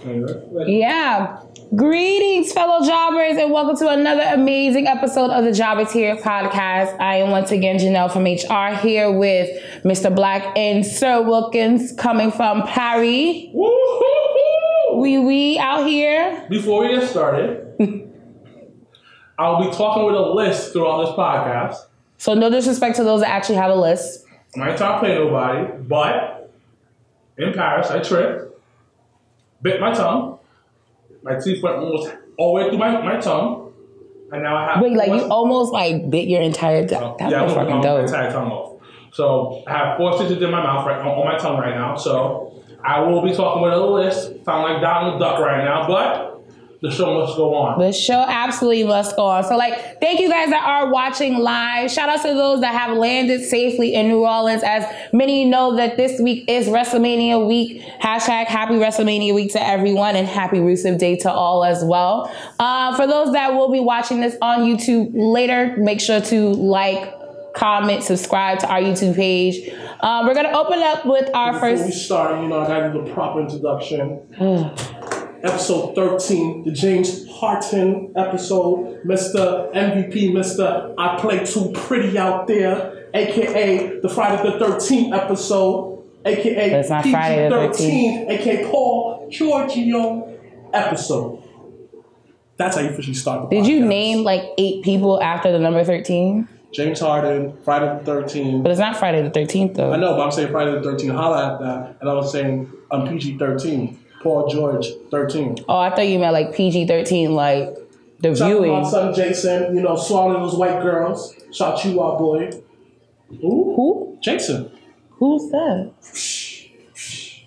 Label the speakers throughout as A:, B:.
A: Yeah. Greetings, fellow jobbers, and welcome to another amazing episode of the Jobbers Here podcast. I am once again Janelle from HR here with Mr. Black and Sir Wilkins coming from Paris. We out here.
B: Before we get started, I'll be talking with a list throughout this podcast.
A: So no disrespect to those that actually have a list.
B: I'm not trying to play nobody, but in Paris, I tripped, bit my tongue. My teeth went almost all the way through my tongue, and now I have.
A: Wait, like you almost like bit your entire tongue?
B: Yeah, I fucking my entire tongue off. So I have 4 stitches in my mouth on my tongue right now. So I will be talking with a list. Sound like Donald Duck right now, but the show must go on.
A: The show absolutely must go on. So, like, thank you guys that are watching live. Shout out to those that have landed safely in New Orleans. As many of you know that this week is Wrestlemania week. Hashtag happy Wrestlemania week to everyone and happy Rusev Day to all as well. For those that will be watching this on YouTube later, make sure to like, comment, subscribe to our YouTube page. We're going to open up with our first...
C: Before we start, I got to do the proper introduction. Episode 13, the James Harden episode. Mr. MVP, Mr. I Play Too Pretty Out There, a.k.a. the Friday the 13th episode, a.k.a.
A: That's not Friday the 13th,
C: a.k.a. Paul Giorgio episode. That's how you officially start the podcast.
A: Did you name like 8 people after the number 13?
C: James Harden, Friday the 13th.
A: But it's not Friday the 13th, though.
C: I know, but I'm saying Friday the 13th. Holla at that. And I was saying PG-13. Paul George, 13.
A: Oh, I thought you meant like PG-13, like the
C: Shout
A: viewing.
C: out my son Jason, swallowing those white girls. Shout you out, boy.
A: Who?
C: Jason.
A: Who's that?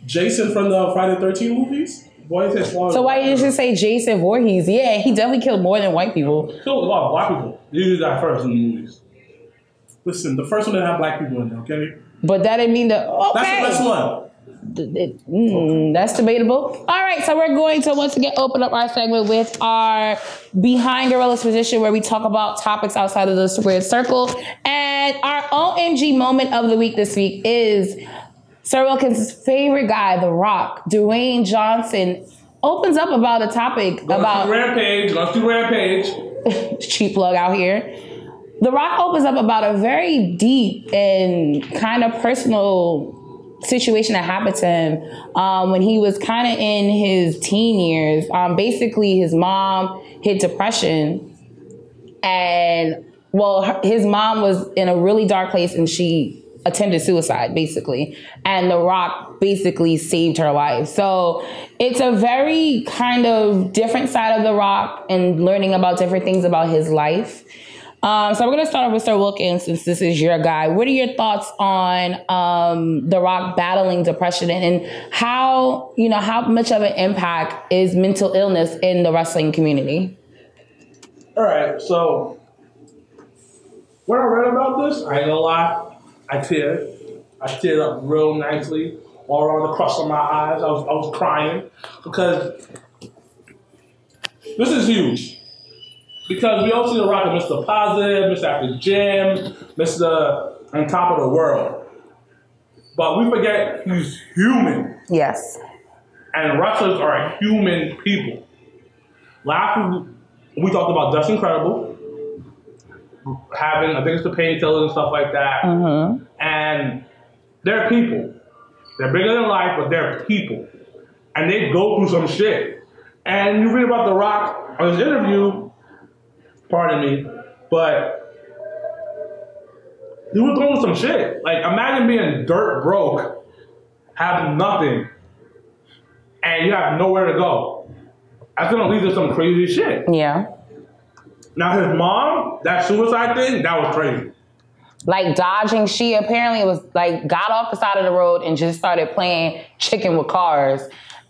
C: Jason from the Friday the 13th movies? Boy, he said swallowing.
A: So why you just say Jason Voorhees? Yeah, he definitely killed more than white people.
B: He killed a lot of black people. He did that first in the movies.
C: Listen, the first one didn't have black people in it, okay?
A: But that didn't mean that. Okay.
C: That's the best one.
A: That's debatable. All right, so we're going to once again open up our segment with our Behind Gorilla's Position, where we talk about topics outside of the squared circle. And our OMG moment of the week this week is Sir Wilkins' favorite guy, The Rock, Dwayne Johnson, opens up about a topic about
B: Let's do Rampage.
A: Cheap plug out here. The Rock opens up about a very deep and kind of personal situation that happened to him when he was kind of in his teen years. Basically, his mom hit depression, and his mom was in a really dark place, and she attempted suicide, basically. And The Rock basically saved her life. So it's a very kind of different side of The Rock and learning about different things about his life. So we're going to start off with Sir Wilkins, since this is your guy. What are your thoughts on The Rock battling depression and how much of an impact is mental illness in the wrestling community?
B: All right, so when I read about this, I ain't gonna lie, I teared up real nicely, all around the crust of my eyes. I was crying because this is huge. Because we all see The Rock as Mr. Positive, Mr. At the Gym, Mr. On top of the world. But we forget he's human.
A: Yes.
B: And wrestlers are human people. Last week, we talked about Dust Incredible, having, I think it's the painkillers and stuff like that. Mm-hmm. And they're people. They're bigger than life, but they're people. And they go through some shit. And you read about The Rock on his interview, pardon me, but he was going through some shit. Like, imagine being dirt broke, having nothing, and you have nowhere to go. That's gonna lead to some crazy shit.
A: Yeah.
B: Now his mom, that suicide thing, that was crazy.
A: Like dodging, she apparently was like got off the side of the road and just started playing chicken with cars.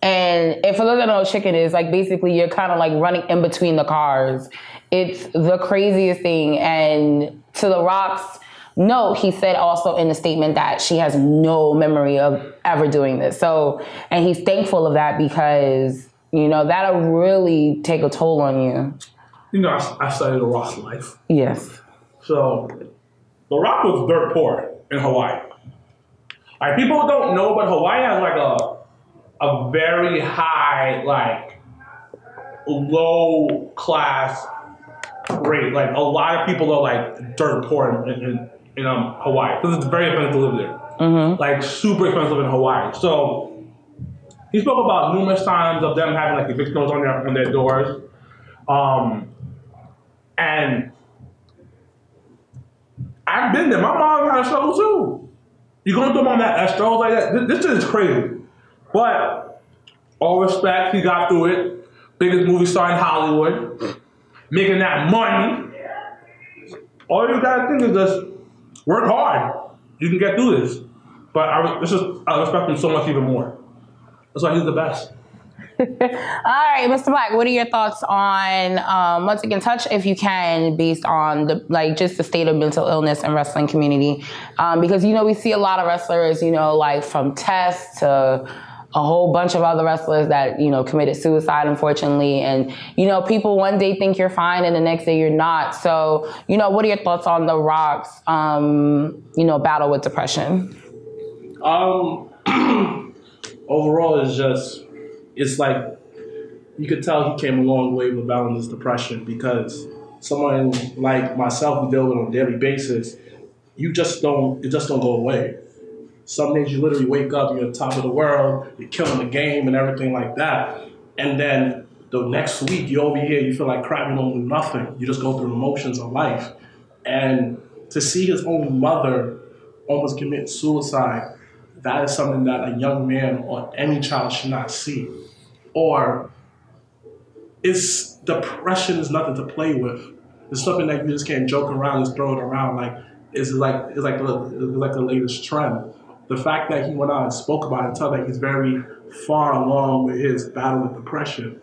A: And for those that don't know what chicken is, like basically you're kind of like running in between the cars. It's the craziest thing. And to The Rock's note, he said also in the statement that she has no memory of ever doing this. So, and he's thankful of that because, that'll really take a toll on you.
B: I studied The Rock's life.
A: Yes.
B: So, The Rock was dirt poor in Hawaii. Like, people don't know, but Hawaii has like a very high, like, low class rate. Like, a lot of people are, like, dirt poor in Hawaii. Because it's very expensive to live there. Mm-hmm. Like, super expensive in Hawaii. So, he spoke about numerous times of them having, like, eviction notice on their doors. And I've been there. My mom had a struggle, too. You're going through a mom that struggles like that. This shit is crazy. But, all respect, he got through it. Biggest movie star in Hollywood. Making that money. All you gotta think is just work hard. You can get through this. But I respect him so much even more. That's why he's the best.
A: All right, Mr. Black, what are your thoughts on, once again, touch if you can, based on just the state of mental illness in wrestling community? Because, we see a lot of wrestlers, like from Test to a whole bunch of other wrestlers that, committed suicide, unfortunately. And, people one day think you're fine and the next day you're not. So, what are your thoughts on The Rock's, battle with depression?
C: Overall, it's like, you could tell he came a long way with battling this depression, because someone like myself who deal with it on a daily basis, it just don't go away. Some days you literally wake up, you're on top of the world, you're killing the game and everything like that. And then the next week you're over here, you feel like crap, you don't do nothing. You just go through the emotions of life. And to see his own mother almost commit suicide, that is something that a young man or any child should not see. Or depression is nothing to play with. It's something that you just can't joke around, just throw it around. Like it's like the latest trend. The fact that he went out and spoke about it tells that he's very far along with his battle with depression.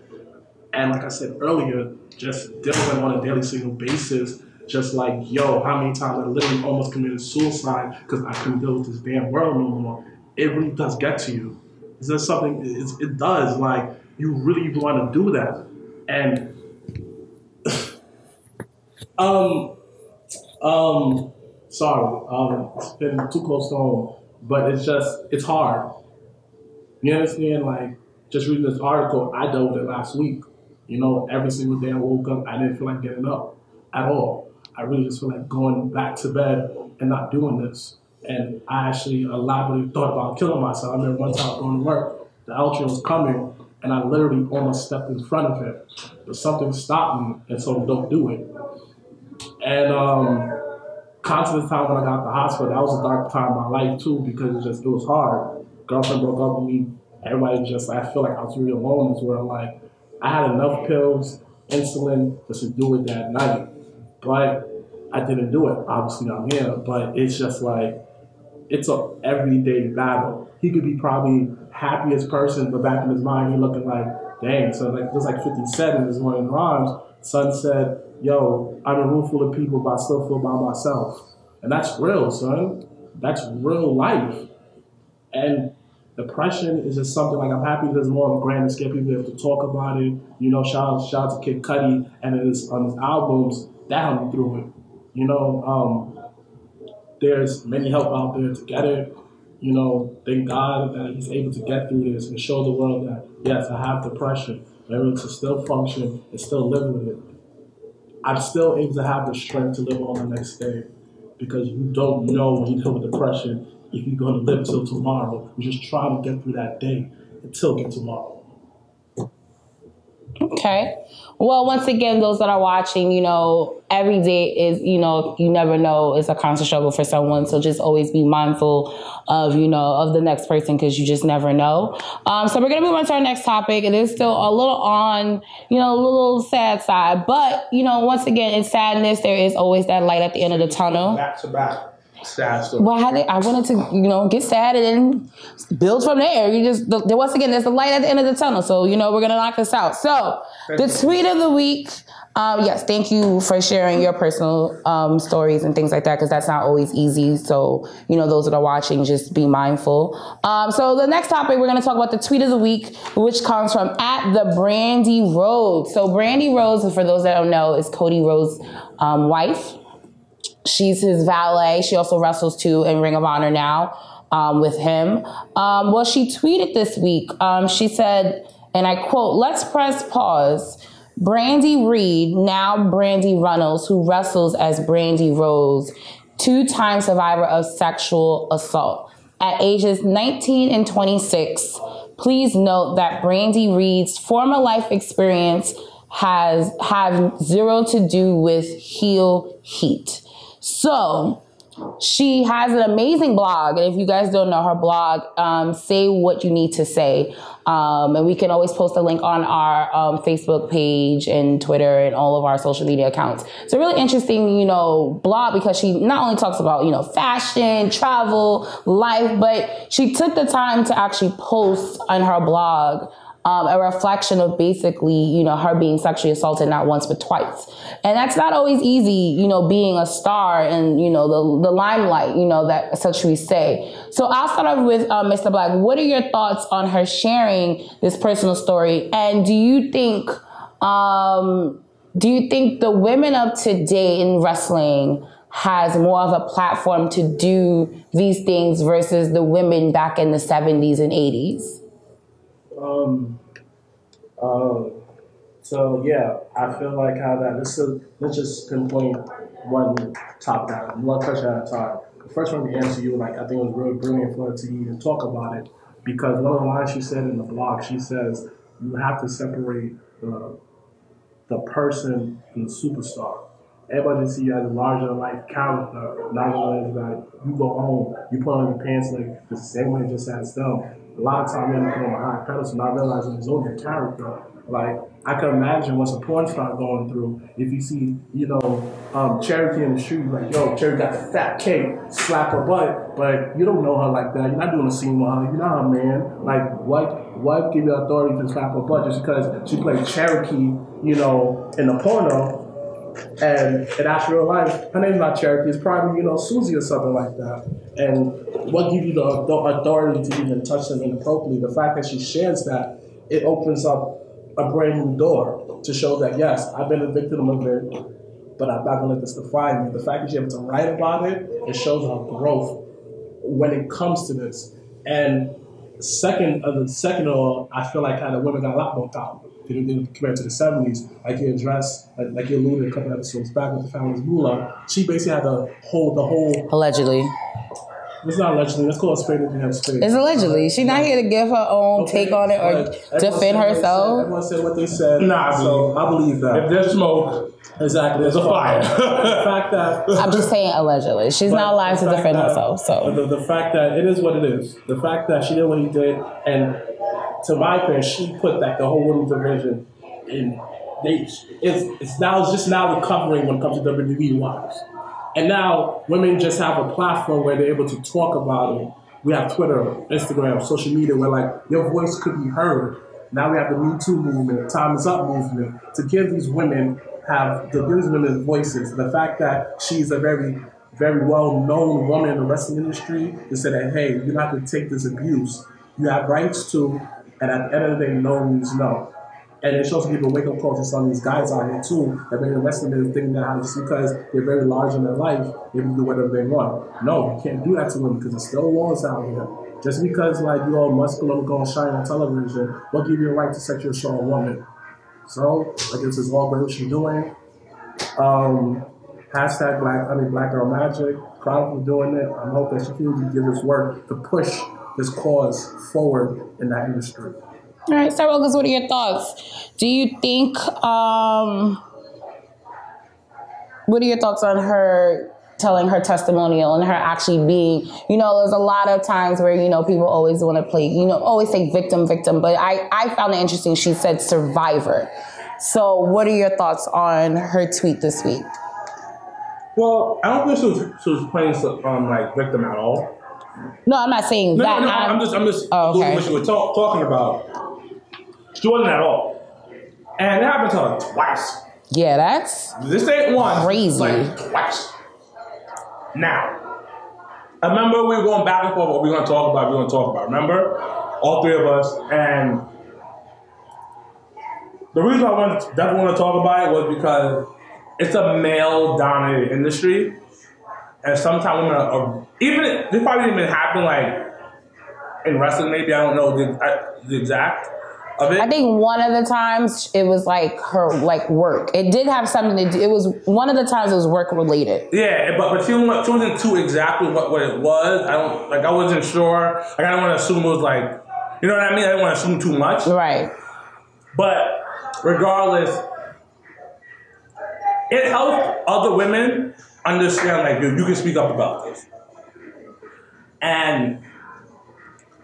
C: And like I said earlier, just dealing with it on a daily single basis, just like, how many times I literally almost committed suicide because I couldn't deal with this damn world no more. It really does get to you. It's just something, it does, like, you really want to do that. And, sorry, it's been too close to home, but it's hard. You understand? Like, just reading this article, I dealt with it last week. Every single day I woke up, I didn't feel like getting up at all. I really just feel like going back to bed and not doing this. And I actually elaborately thought about killing myself. I remember one time going to work, the Ultra was coming, and I literally almost stepped in front of it. But something stopped me, and so don't do it. And constant time when I got to the hospital, that was a dark time in my life too, because it was hard. Girlfriend broke up with me. Everybody I feel like I was really alone in this world. Like, I had enough pills, insulin, just to do it that night. But I didn't do it. Obviously, I'm here. But it's just like, it's a everyday battle. He could be probably happiest person, but back in his mind, he's looking like, dang. So like, just like 50 Cent is one of the rhymes. Son said, I'm a room full of people, but I still feel by myself. And that's real, son. That's real life. And depression is just something like, I'm happy there's more of a grand escape, people able to talk about it. Shout out to Kid Cudi and on his albums, that helped me through it. There's many help out there to get it. Thank God that he's able to get through this and show the world that, yes, I have depression. I'm able to still function and still live with it. I'm still able to have the strength to live on the next day, because you don't know when you deal with depression if you're going to live till tomorrow. You're just trying to get through that day until get tomorrow.
A: Okay. Well, once again, those that are watching, every day is, you never know, it's a constant struggle for someone. So just always be mindful of, of the next person, because you just never know. So we're going to move on to our next topic. It is still a little on, a little sad side. But, once again, in sadness, there is always that light at the end of the tunnel.
B: Back to back. Sad story.
A: Well, I wanted to, get sad and then build from there. Once again, there's a light at the end of the tunnel. So, we're going to knock this out. So, the tweet of the week. Yes, thank you for sharing your personal stories and things like that, because that's not always easy. So, those that are watching, just be mindful. So, the next topic, we're going to talk about the tweet of the week, which comes from @the Brandi Rhodes. So, Brandi Rhodes, for those that don't know, is Cody Rhodes' wife. She's his valet. She also wrestles too in Ring of Honor now. with him. Well, she tweeted this week. She said, and I quote, "Let's press pause. Brandi Reed, now Brandi Reynolds, who wrestles as Brandi Rhodes, 2-time survivor of sexual assault. At ages 19 and 26, please note that Brandi Reed's former life experience have zero to do with heel heat." So she has an amazing blog, and if you guys don't know her blog, Say What You Need to Say, and we can always post a link on our Facebook page and Twitter and all of our social media accounts. It's a really interesting, blog, because she not only talks about, fashion, travel, life, but she took the time to actually post on her blog a reflection of basically, her being sexually assaulted not once but twice. And that's not always easy, being a star and, the limelight, that essentially say. So I'll start off with Mr. Black. What are your thoughts on her sharing this personal story? And do you think the women of today in wrestling has more of a platform to do these things versus the women back in the 70s and 80s?
C: So yeah, I feel like how that, let's just pinpoint one topic, one question at a time. The first one to answer you, I think it was really brilliant for her to even talk about it, because one of the lines she said in the blog, she says, you have to separate the person from the superstar. Everybody see you as a larger-than-life character, not only that you go home, you put on your pants the same way just as them. A lot of times, men put on a high pedestal, not realizing it's only a character. I can imagine what's a porn star going through if you see, Cherokee in the street, yo, Cherokee got the fat cake, slap her butt, but you don't know her like that. You're not doing a scene with her. You're not her man. What give you authority to slap her butt just because she played Cherokee, in the porno? And in actual real life, her name's not Cherokee. It's probably, Susie or something like that. And what gives you the authority to even touch them inappropriately? The fact that she shares that, it opens up a brand new door to show that, yes, I've been a victim of it, but I'm not going to let this define me. The fact that she's able to write about it, it shows her growth when it comes to this. And second of all, I feel like the women got a lot more power compared to the 70s. Like you addressed, like you alluded a couple episodes back with the family's Moolah, she basically had to hold the whole...
A: Allegedly.
C: It's not allegedly. Let's call it spade if you have spade.
A: It's allegedly. She's not here to give her own take on it or defend herself.
C: Everyone said what they said.
B: Nah,
C: so I believe that.
B: If there's smoke,
C: exactly,
B: there's a fire.
C: The fact that
A: I'm just saying allegedly. She's not allowed to defend herself. So
C: the fact that it is what it is. The fact that she did what he did, and to my opinion, she put the whole women's division in. It's just now recovering when it comes to WWE wise. And now women just have a platform where they're able to talk about it. We have Twitter, Instagram, social media, where your voice could be heard. Now we have the Me Too movement, Time Is Up movement, to give these women voices. The fact that she's a very, very well-known woman in the wrestling industry, to say that, hey, you're not going to take this abuse. You have rights to, and at the end of the day, no means no. And it shows people wake up call to some of these guys out here too that been investing in thinking that just because they're very large in their life, they can do whatever they want. No, you can't do that to women because there's still laws out here. Just because you're all muscular and go and shine on television, what give you a right to sexually assault a woman? So I guess it's all great what she's doing. Hashtag Black Girl Magic. Proud of doing it. I'm hoping she can give this work to push this cause forward in that industry.
A: All right, Star Wilkins, what are your thoughts? Do you think, what are your thoughts on her telling her testimonial and her actually being, there's a lot of times where, people always want to play, always say victim, but I found it interesting. She said survivor. So what are your thoughts on her tweet this week?
B: Well, I don't think she was playing victim at all.
A: No, I'm not saying that.
B: No, I'm just okay. What you were talking about. She wasn't at all. And it happened to her twice.
A: Yeah,
B: this ain't one.
A: Crazy.
B: Twice. Now, I remember we were going back and forth what we're going to talk about. Remember? All three of us. And the reason I definitely want to talk about it was because it's a male-dominated industry. And sometimes women are even this probably even happen like in wrestling. Maybe I don't know the exact of it.
A: I think one of the times it was like her like work. It did have something to do. It was one of the times it was work related.
B: Yeah, but she wasn't too exactly what it was. I wasn't sure. Like I don't want to assume it was like, you know what I mean. I didn't want to assume too much.
A: Right.
B: But regardless, it helps other women understand, like, dude, you can speak up about this. And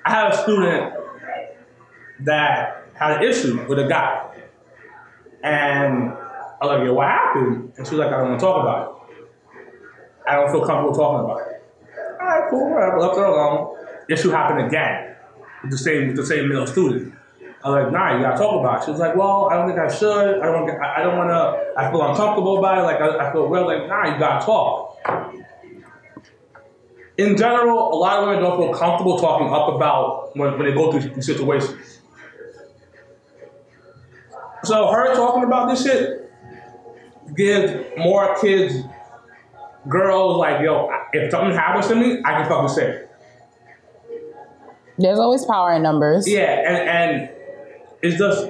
B: I had a student that had an issue with a guy. And I was like, yo, what happened? And she was like, I don't want to talk about it. I don't feel comfortable talking about it. All right, cool, whatever, left her alone. Issue happened again with the same male student. I was like, nah, you gotta talk about it. She was like, well, I don't think I should. I don't want to. I feel uncomfortable about it. Like I feel weird. Like, nah, you gotta talk. In general, a lot of women don't feel comfortable talking up about when they go through these situations. So her talking about this shit gives more kids, girls, like, yo, if something happens to me, I can fucking say it.
A: There's always power in numbers.
B: Yeah, and it just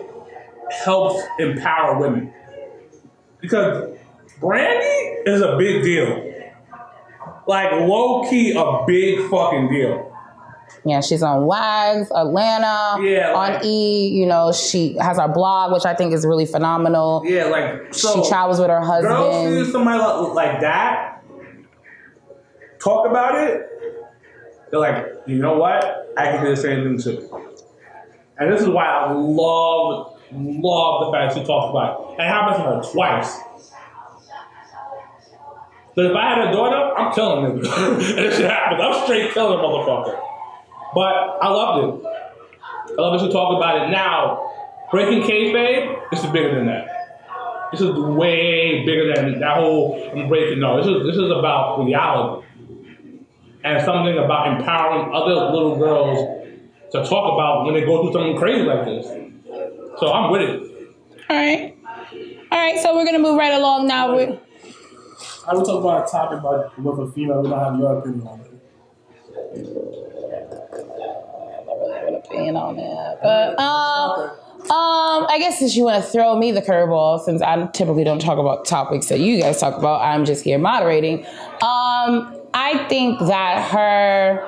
B: helps empower women. Because Brandi is a big deal. Like, low-key a big fucking deal.
A: Yeah, she's on WAGS, Atlanta,
B: yeah, like,
A: on E. You know, she has her blog, which I think is really phenomenal.
B: Yeah, like, so
A: she travels with her husband.
B: Girls see somebody like that talk about it, they're like, you know what? I can do the same thing too. And this is why I love the fact she talks about it. It happens to her twice. So if I had a daughter, I'm killing niggas. And this shit happens. I'm straight killing a motherfucker. But I loved it. I love that she talked about it. Now, breaking kayfabe, this is bigger than that. This is way bigger than that whole breaking. No, this is about reality. And something about empowering other little girls to talk about when they go through something crazy like this. So I'm with it.
A: All right. So we're gonna move right along now.
C: I would talk about a topic about with a female. We don't have your opinion on it.
A: Opinion on that, but I guess since you want to throw me the curveball, since I typically don't talk about topics that you guys talk about, I'm just here moderating. I think that her,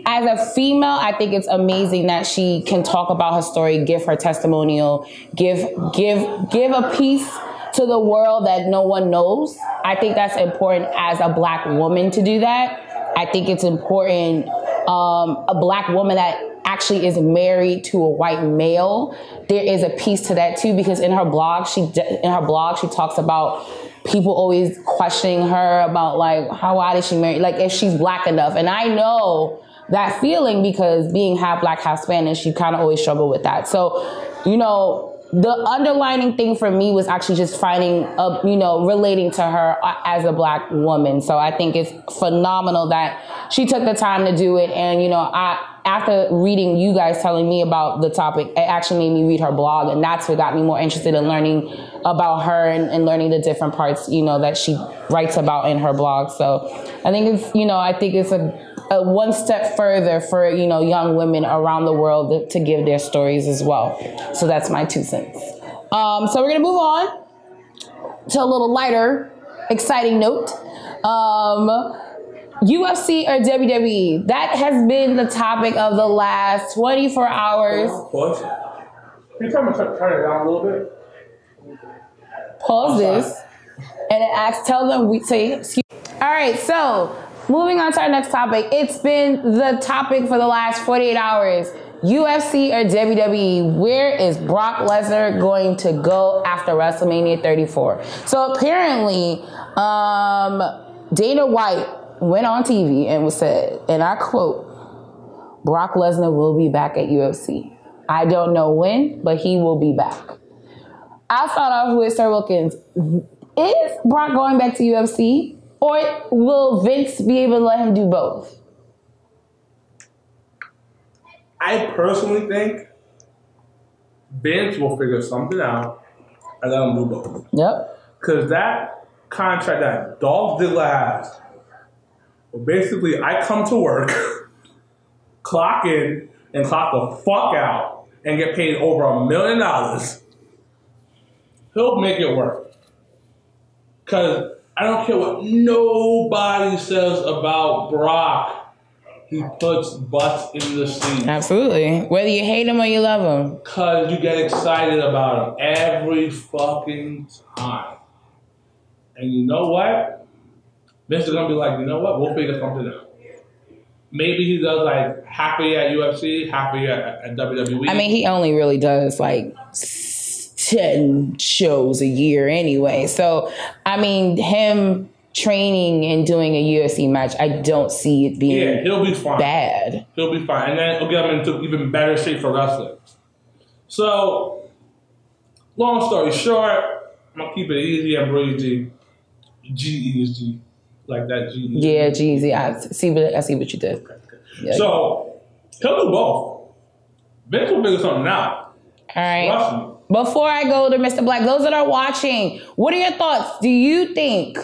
A: as a female, I think it's amazing that she can talk about her story, give her testimonial, give a piece to the world that no one knows. I think that's important as a black woman to do that. I think it's important, a black woman that actually is married to a white male. There is a piece to that too, because in her blog she talks about people always questioning her about like, why did she marry, like if she's black enough. And I know that feeling because being half black, half Spanish, you kind of always struggle with that. So, you know, the underlining thing for me was actually just finding, relating to her as a black woman. So I think it's phenomenal that she took the time to do it. And, you know, after reading you guys telling me about the topic, it actually made me read her blog. And that's what got me more interested in learning about her and learning the different parts, you know, that she writes about in her blog. So I think it's, a one step further for, you know, young women around the world to give their stories as well. So that's my 2 cents. So we're going to move on to a little lighter, exciting note. UFC or WWE? That has been the topic of the last 24 hours.
B: Pause. Can you turn it down a little bit?
A: Pause this. And tell them we say, excuse me. All right, so moving on to our next topic. It's been the topic for the last 48 hours. UFC or WWE? Where is Brock Lesnar going to go after WrestleMania 34? So apparently, Dana White went on TV and said, and I quote, Brock Lesnar will be back at UFC. I don't know when, but he will be back. I'll start off with Sir Wilkins. Is Brock going back to UFC? Or will Vince be able to let him do both?
B: I personally think Vince will figure something out and let him do both.
A: Yep.
B: Because that contract that Dolph Ziggler has But basically, I come to work, clock in, and clock the fuck out, and get paid over $1 million. He'll make it work. Because I don't care what nobody says about Brock. He puts butts in the seat.
A: Absolutely. Whether you hate him or you love him.
B: Because you get excited about him every fucking time. And you know what? Vince is going to be like, you know what? We'll figure something out. Maybe he does like half a year at UFC, half a year at WWE.
A: I mean, he only really does like 10 shows a year anyway. So, I mean, him training and doing a UFC match, I don't see it being
B: he'll be fine.
A: Bad.
B: He'll be fine. And then it'll get him into even better shape for wrestling. So, long story short, I'm going to keep it easy and breezy. G is G. Like that G.
A: Yeah, G. I see what you did. Yeah.
B: So, he'll do both. Vince will figure something out.
A: All right. Before I go to Mr. Black, those that are watching, what are your thoughts? Do you think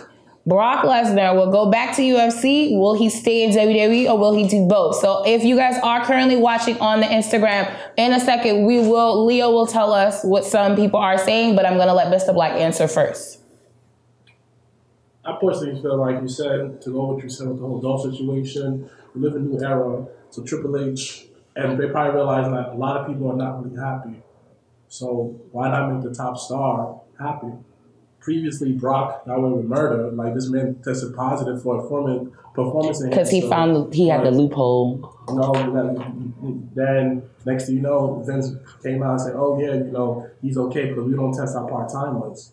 A: Brock Lesnar will go back to UFC? Will he stay in WWE or will he do both? So if you guys are currently watching on the Instagram, in a second, Leo will tell us what some people are saying, but I'm going to let Mr. Black answer first.
C: I personally feel like you said, to go what you said with the whole Dolph situation, we live in a new era. So Triple H, and they probably realize that a lot of people are not really happy. So why not make the top star happy? Previously, Brock got away with murder. Like, this man tested positive for a performance.
A: Because he had the loophole.
C: Then next thing you know, Vince came out and said, "Oh yeah, he's okay because we don't test our part-timers."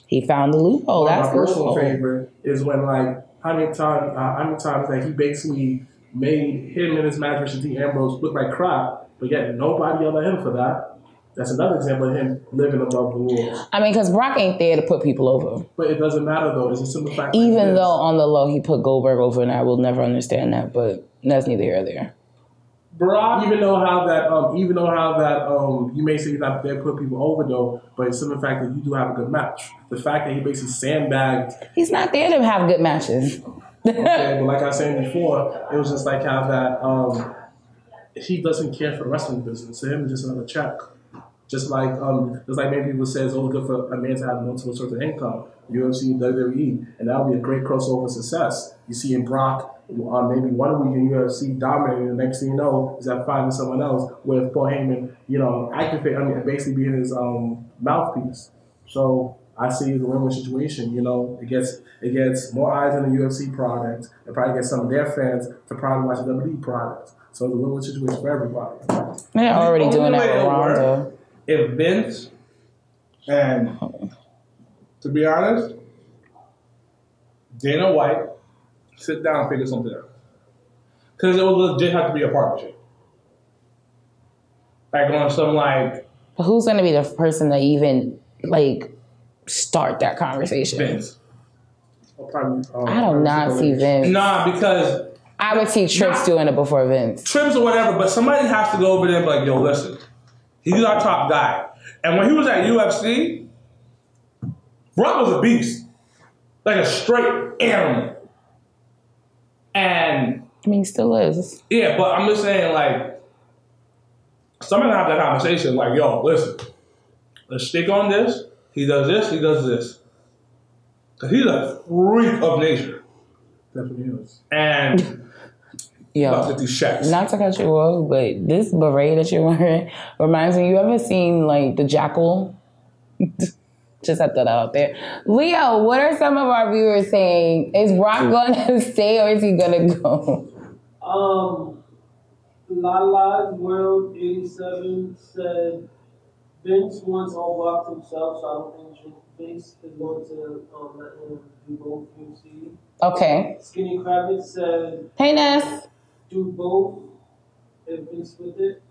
A: He found the loophole.
C: That's my personal favorite is when how many times that he basically made him and his match versus Dean Ambrose look like crap, but yet nobody yelled at him for that. That's another example of him living above the rules.
A: I mean, because Brock ain't there to put people over.
C: But it doesn't matter, though. It's a simple fact.
A: Even though on the low he put Goldberg over, and I will never understand that, but that's neither here or there.
C: Brock, even though how that you may say he's not there to put people over, though, but it's simple fact that you do have a good match. The fact that he basically sandbagged.
A: He's not there to have good matches.
C: Okay, but like I was saying before, it was just like how that he doesn't care for the wrestling business. To him, it's just another check. Just like many people say, it's only good for a man to have multiple sources of income. UFC, WWE, and that would be a great crossover success. You see in Brock, maybe 1 week in UFC dominating, and the next thing you know is that finding someone else with Paul Heyman, basically being his mouthpiece. So I see it as a win-win situation. It gets more eyes on the UFC product. It probably gets some of their fans to probably watch the WWE product. So it's a win-win situation for everybody.
A: They're already doing that with Ronda.
B: If Vince, and to be honest, Dana White sit down and figure something out. Because it would legit have to be a partnership. On some
A: But who's going to be the person that even start that conversation?
B: Vince.
A: I do not see Vince.
B: Nah, because
A: I would see Trips doing it before Vince.
B: Trips or whatever, but somebody has to go over there and be like, yo, listen. He's our top guy. And when he was at UFC, Brock was a beast. Like a straight animal. And
A: I mean, he still is.
B: Yeah, but I'm just saying, somebody have that conversation, yo, listen, let's stick on this. He does this, he does this. Because he's a freak of nature.
C: Definitely is.
B: And
A: not to cut you off, but this beret that you're wearing reminds me, you ever seen the Jackal? Just have that out there. Leo, what are some of our viewers saying? Is Brock going to stay or is he going to go?
D: Lala's World 87 said Vince wants all Brock himself, so I don't think Vince is going to let him do both UFC.
A: Okay.
D: Skinny Kravitz said,
A: hey, Ness.
D: Do both if Vince with it.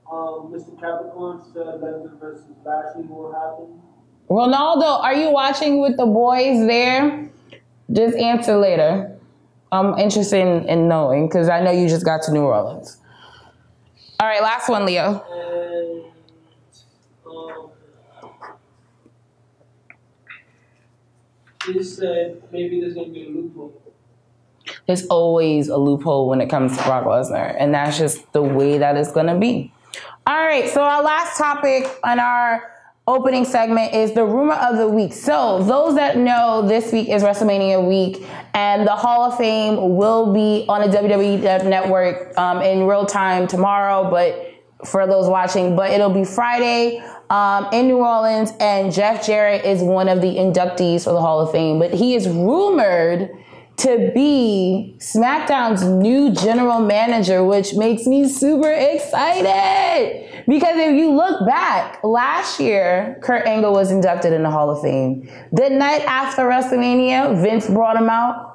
D: Mr. Capricorn said Lesnar versus Lashley will happen.
A: Ronaldo, are you watching with the boys there? Just answer later. I'm interested in knowing because I know you just got to New Orleans. All right, last one, Leo.
D: And he said maybe there's going to be a loophole.
A: There's always a loophole when it comes to Brock Lesnar, and that's just the way that it's going to be. All right, so our last topic on our opening segment is the rumor of the week. So those that know, this week is WrestleMania week, and the Hall of Fame will be on the WWE Network in real time tomorrow, but for those watching, but it'll be Friday in New Orleans, and Jeff Jarrett is one of the inductees for the Hall of Fame, but he is rumored to be SmackDown's new general manager, which makes me super excited. Because if you look back, last year, Kurt Angle was inducted in the Hall of Fame. The night after WrestleMania, Vince brought him out.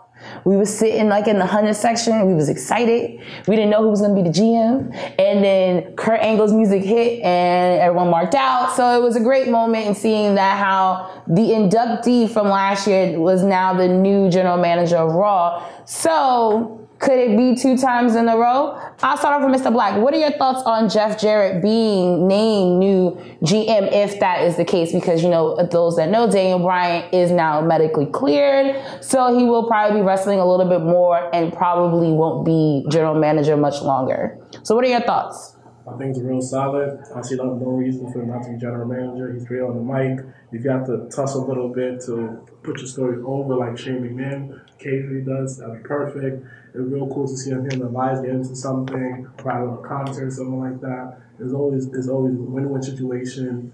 A: We was sitting like in the 100 section. We was excited. We didn't know who was going to be the GM. And then Kurt Angle's music hit and everyone marked out. So it was a great moment in seeing that how the inductee from last year was now the new general manager of Raw. So could it be 2 times in a row? I'll start off with Mr. Black. What are your thoughts on Jeff Jarrett being named new GM if that is the case? Because, you know, those that know, Daniel Bryan is now medically cleared. So he will probably be wrestling a little bit more and probably won't be general manager much longer. So what are your thoughts?
C: I think it's real solid. I see no reason for him not to be general manager. He's great on the mic. If you have to tussle a little bit to put your story over like Shane McMahon occasionally does, that'd be perfect. It's real cool to see him and Elias get into something, probably a concert or something like that. There's always a win-win situation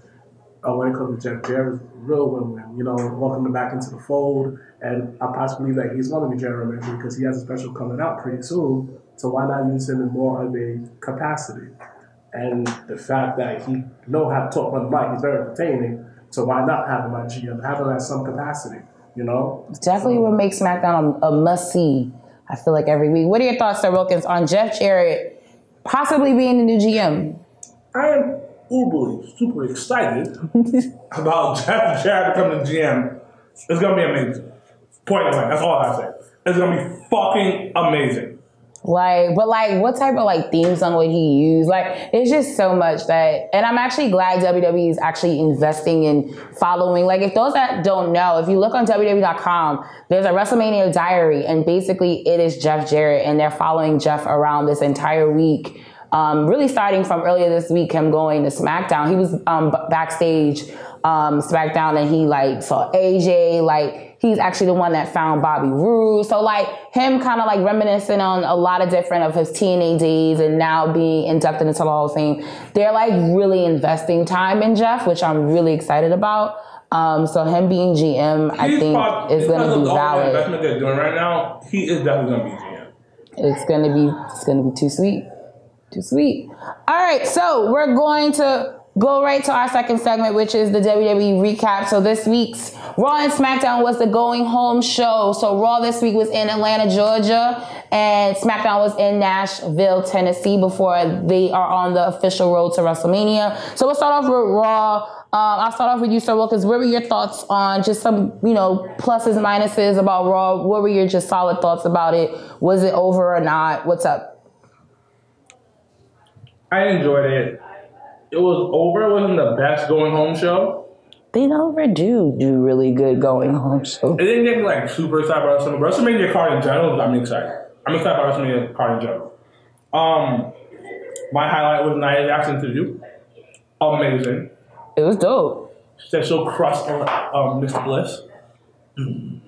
C: when it comes to Jeff Jarrett. Real win-win. You know, welcome him back into the fold. And I possibly believe that he's going to be general manager because he has a special coming out pretty soon. So why not use him in more of a capacity? And the fact that he knows how to talk on the mic, he's very entertaining. So why not have him at GM? Have him at some capacity, you know?
A: Definitely would make SmackDown a must-see, I feel like, every week. What are your thoughts, Sir Wilkins, on Jeff Jarrett possibly being the new GM?
B: I am super excited about Jeff Jarrett becoming the GM. It's going to be amazing. Point blank. That's all I say. It's going to be fucking amazing.
A: But what type of theme song would he use? It's just so much that, and I'm actually glad WWE is actually investing in following. If those that don't know, if you look on WWE.com, there's a WrestleMania diary, and basically it is Jeff Jarrett, and they're following Jeff around this entire week. Really starting from earlier this week, him going to Smackdown. He was backstage Smackdown, and he saw AJ. He's actually the one that found Bobby Roode. So him kind of reminiscing on a lot of different of his TNA days and now being inducted into the Hall of Fame. They're really investing time in Jeff, which I'm really excited about. So him being GM, I think is going to be valid.
B: The investment they're doing right now, he is definitely going to be GM.
A: It's going to be too sweet. Too sweet. All right, so we're going to go right to our second segment, which is the WWE recap. So this week's Raw and SmackDown was the going home show. So Raw this week was in Atlanta, Georgia, and SmackDown was in Nashville, Tennessee, before they are on the official road to WrestleMania. So we'll start off with Raw. I'll start off with you, Sir Wilkins. What were your thoughts on just some, pluses and minuses about Raw? What were your just solid thoughts about it? Was it over or not? What's up?
B: I enjoyed it. It was over. It wasn't the best going home show.
A: They never do really good going home shows.
B: It didn't get me super excited about WrestleMania card in general got me excited. I'm excited about WrestleMania card in general. My highlight was Nia Jackson's interview. Amazing.
A: It was dope.
B: She said she'll crush Mr. Bliss.
A: You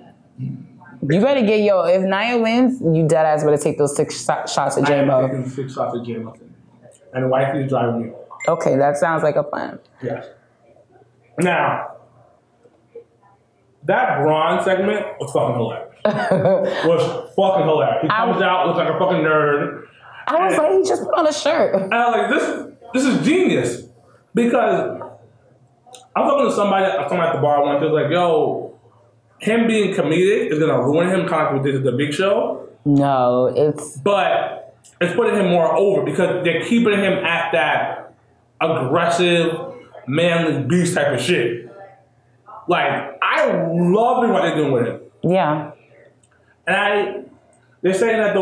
A: better if Nia wins, you dead ass better take those 6 shots at J-Mo.
B: I'm taking 6 shots at J-Mo. And the wife is driving me.
A: Okay, that sounds like a plan.
B: Yes. Now, that Braun segment was fucking hilarious. He comes out, looks like a fucking nerd.
A: I was like, he just put on a shirt.
B: And I was like, this is genius. Because I was talking to somebody at the bar once, they was like, yo, him being comedic is going to ruin him, kind of like we did the Big Show.
A: No, it's...
B: But it's putting him more over because they're keeping him at that aggressive, manly beast type of shit. I love what they're doing with him.
A: Yeah.
B: And they're saying that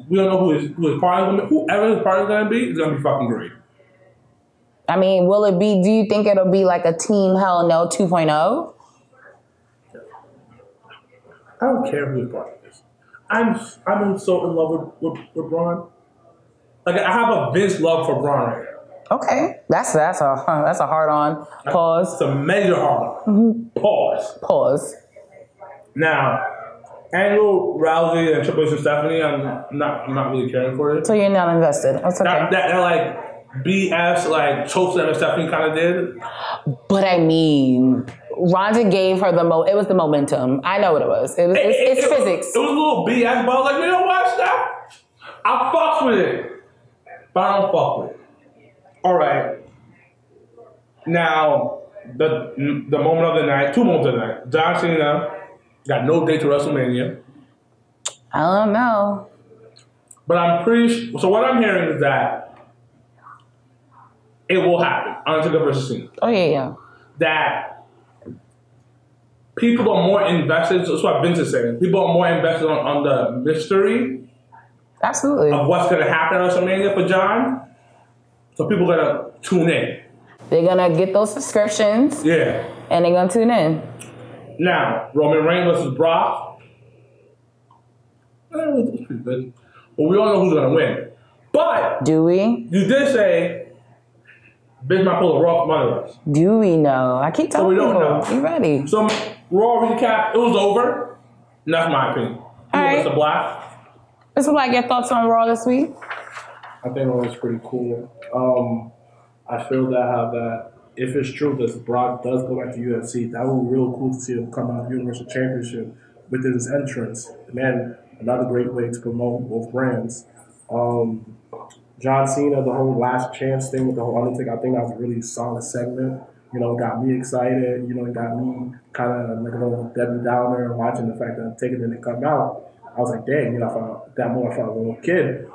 B: we don't know who his partner's gonna be. Whoever his partner's gonna be is gonna be fucking great.
A: I mean, do you think it'll be like a Team Hell No 2.0?
B: I don't care who his partner is. I'm so in love with Braun. Like I have a Vince love for Braun right now.
A: Okay, that's a hard on. Pause.
B: It's a major hard on. Pause. Now, Angle, Rousey, and Triple H and Stephanie, I'm not really caring for it.
A: So you're not invested. That's okay.
B: That like BS like choke slam and Stephanie kind of did.
A: But I mean, Ronda gave her it was the momentum. I know what it was. It's physics.
B: It was a little BS, but I was like, you know what, Steph? I fucks with it, but I don't fuck with it. All right. Now, the moment of the night, 2 moments of the night. John Cena got no date to WrestleMania.
A: I don't know.
B: But I'm pretty sure. So what I'm hearing is that it will happen. Undertaker versus Cena.
A: Oh, yeah.
B: That people are more invested. That's what Vince is saying. People are more invested on the mystery.
A: Absolutely.
B: Of what's going to happen at WrestleMania for John. So people are going to tune in. They're
A: going to get those subscriptions.
B: Yeah.
A: And they're going to tune in.
B: Now, Roman Reigns versus Brock. It's pretty good. But we all know who's going to win. But.
A: Do we?
B: You did say Vince might pull a Raw from under us.
A: Do we know? I keep telling people. So we don't know. You ready?
B: So, Raw recap. It was over. And that's my opinion.
A: All right.
B: Mr. Black.
A: Mr. Black, your thoughts on Raw this week?
C: I think it was pretty cool. I feel that if it's true that Brock does go back to UFC, that would be real cool to see him come out of the Universal Championship with his entrance. And then another great way to promote both brands. John Cena, the whole last chance thing with the whole Undertaker, I think that was a really solid segment. You know, it got me excited. You know, it got me kind of like a little Debbie Downer watching the fact that Undertaker didn't come out. I was like, dang, you know, I felt a little kid.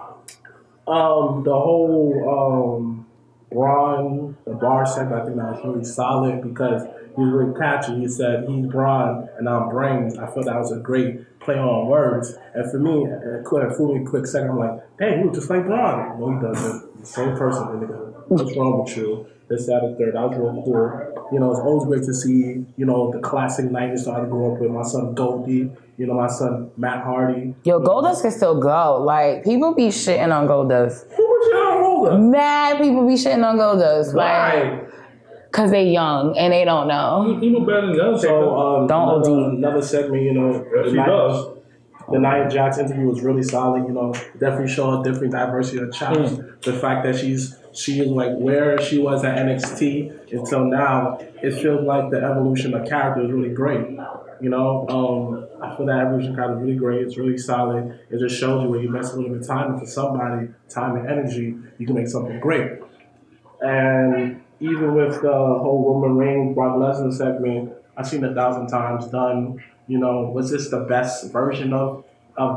C: The whole Braun, the bar segment, I think that was really solid because he was really catchy. He said, he's Braun and I'm Brains. I felt that was a great play on words. And for me, for a quick second, I'm like, dang, he was just like Braun. No, he doesn't. He's the same person, nigga. What's wrong with you? This, that, and third. That was real cool. You know, it's always great to see, you know, the classic 90s that I grew up with. My son Goldie, you know, my son Matt Hardy.
A: Yo, Goldust can still go. Like, people be shitting on Goldust.
B: Who was shitting on Goldust?
A: Mad people be shitting on Goldust.
B: Why?
A: Because they young and they don't know.
B: He know better than us.
C: So,
A: don't
C: another segment, you know, the Nia Jax interview was really solid, you know, definitely showed a different diversity of chops. The fact that she is like where she was at NXT until now, it feels like the evolution of character is really great. You know, I feel that evolution character is really great. It's really solid. It just shows you when you invest a little bit of time into somebody, time and energy, you can make something great. And even with the whole Roman Reigns, Brock Lesnar segment, I've seen 1,000 times done. You know, was this the best version of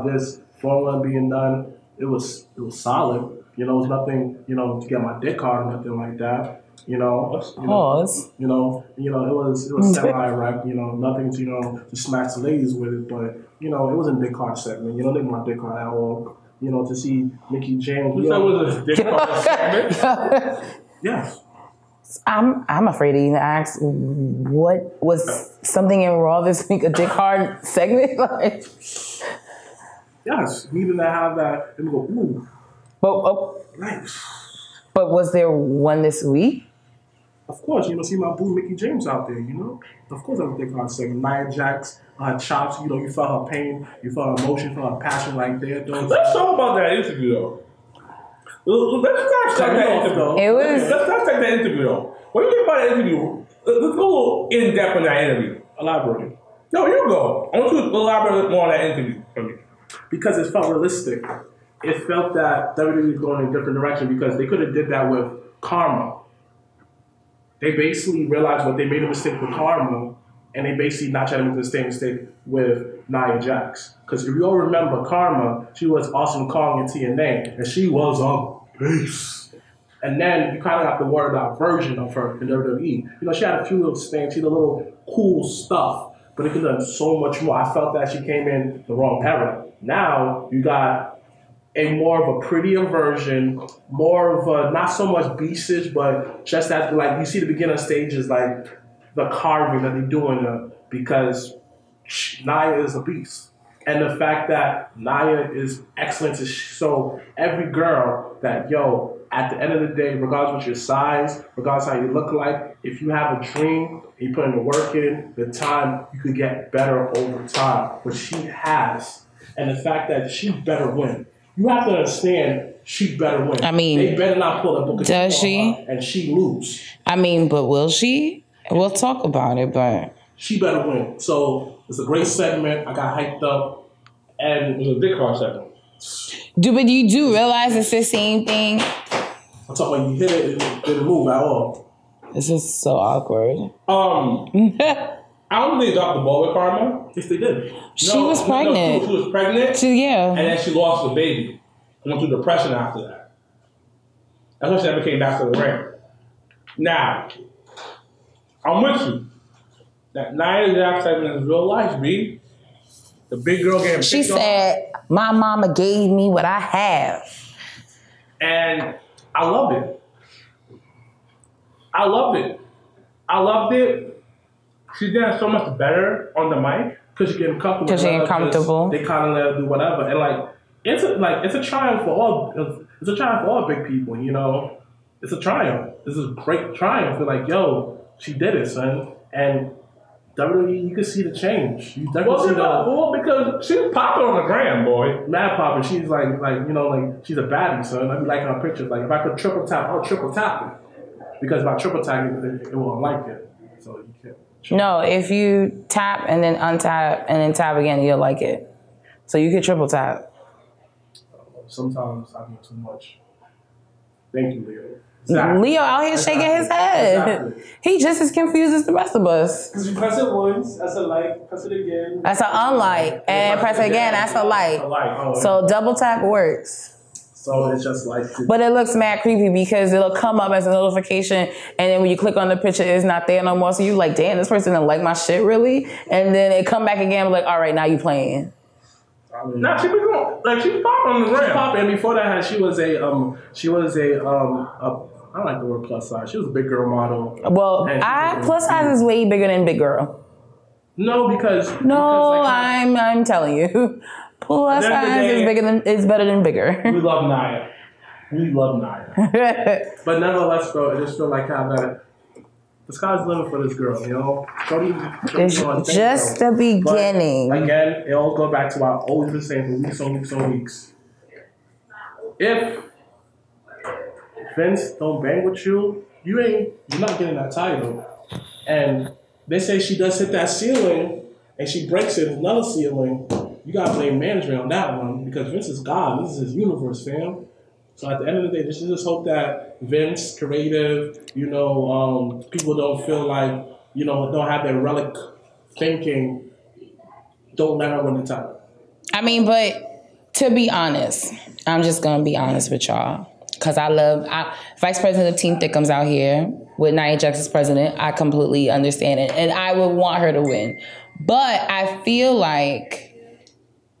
C: this formula being done? It was solid. You know, it was nothing, you know, to get my dick hard or nothing like that. You know,
A: Pause.
C: You know, it was semi-erect. You know, nothing to smash the ladies with it, but you know, it wasn't dick hard segment. You know, they my dick hard at all. You know, to see Mickey James.
B: You said it was a dick hard segment.
C: Yes.
A: I'm afraid to even ask, what was something in Raw this week, a dick hard segment? Like,
C: yes, needed to have that and go, ooh.
B: Nice.
A: But was there one this week?
C: Of course, you know, see my boo Mickey James out there, you know? Of course, I was dick hard segment. Nia Jax, her chops, you know, you felt her pain, you felt her emotion, you felt her passion right there.
B: Let's talk about that interview, though. Let's not take that interview. Let's not take that interview, though. What do you think about that interview? Let's go a little in depth on that interview.
C: Elaborate.
B: No, you go. I want you to elaborate more on that interview for me.
C: Because it felt realistic. It felt that WWE was going in a different direction because they could have did that with Karma. They basically realized what they made a mistake with Karma, and they basically not trying to make the same mistake with Nia Jax. Because if you all remember Karma, she was Awesome Kong in TNA, and she was a beast. And then you kind of got the word out version of her in WWE. You know, she had a few little things, she had a little cool stuff, but it could have done so much more. I felt that she came in the wrong era. Now you got a more of a prettier version, more of a, not so much beastish, but just as like you see the beginner stages, like the carving that they're doing because Nia is a beast. And the fact that Nia is excellent to show every girl that, yo, at the end of the day, regardless of your size, regardless how you look like, if you have a dream, you put in the work in, the time, you could get better over time, which she has. And the fact that she better win. You have to understand, she better win.
A: I mean,
C: they better not pull a book
A: does she?
C: And she lose.
A: I mean, but will she? We'll talk about it, but
C: she better win. So it's a great segment. I got hyped up, and it was a big hard segment.
A: But you do realize it's the same thing?
C: I'm talking about you hit it, it didn't move at all.
A: This is so awkward.
B: I don't think they dropped the ball with Karma.
C: Yes, they did.
A: She was pregnant.
B: She was pregnant.
A: Yeah.
B: And then she lost the baby. Went through depression after that. That's why she never came back to the ring. Now, I'm with you. That Nia Jax segment is real life, B. The big girl getting
A: She said, my mama gave me what I have.
B: And I loved it. I loved it. She's getting so much better on the mic.
C: Because you're getting comfortable.
A: Because you're comfortable.
C: They kind of let her do whatever. And like it's a triumph for all. It's a triumph for all big people, you know. It's a triumph. This is a great triumph. You're like, yo, she did it, son. And WWE, you can see the change. You definitely see
B: because she's popping on the gram, boy.
C: Mad popping. She's like you know, like she's a baddie, son. I be liking her pictures. Like if I could triple tap, I'll triple tap it. Because if I triple tap it won't like it. So you can't.
A: No, if you tap and then untap and then tap again, you'll like it. So you could triple tap.
C: Sometimes I do too much. Thank you, Leo.
A: Exactly. Leo out here shaking his head. Exactly. He just as confused as the rest of us.
D: Because you press it once, that's a like, press it again.
A: That's an unlike. And press it again, that's a like. So double tap works.
C: So it's just like...
A: But it looks mad creepy because it'll come up as a notification and then when you click on the picture, it's not there no more. So you like, damn, this person didn't like my shit, really? And then it come back again, like, all right, now you playing.
B: Nah, she was going, like, she's popping on the gram.
C: She's popping. And before that, she was a I don't like the word plus size. She was a big girl model.
A: Well, plus size is way bigger than big girl.
C: No, because...
A: I'm telling you. Plus size is better than bigger.
B: We love Nia.
C: But nonetheless, though, I just feel like how that the sky's the limit for this girl, you know?
A: It's just the beginning.
C: But again, it all go back to what I've always been saying for weeks. If Vince don't bang with you, you're not getting that title. And they say she does hit that ceiling and she breaks it, another ceiling. You gotta blame management on that one because Vince is God. This is his universe, fam. So at the end of the day, just hope that Vince, creative, you know, people don't feel like, you know, don't have their relic thinking. Don't let her win the title.
A: I mean, but to be honest, I'm just gonna be honest with y'all. Because Vice President of Team Thickums out here with Nia Jax as president. I completely understand it. And I would want her to win. But I feel like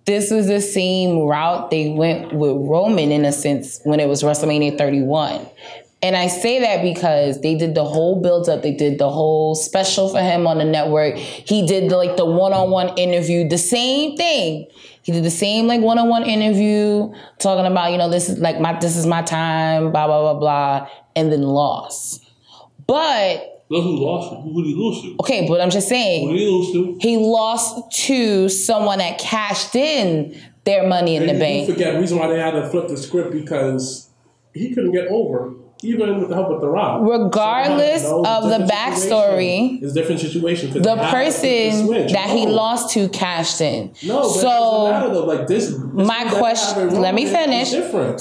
A: this was the same route they went with Roman in a sense when it was WrestleMania 31. And I say that because they did the whole build-up. They did the whole special for him on the network. He did the one-on-one interview, the same thing. He did the same one-on-one interview talking about, you know, this is my time, blah, blah, blah, blah, and then lost. But...
C: Well, who lost? Who did he lose to?
A: Okay, but I'm just saying.
C: Who did he lose to?
A: He lost to someone that cashed in their money in the bank.
C: You forget the reason why they had to flip the script because he couldn't get over. Even with the help of The Rock.
A: Regardless of the backstory,
C: it's a different situation.
A: The person that he lost to cashed in.
C: No, but it doesn't matter though. Like this
A: my question, let me finish.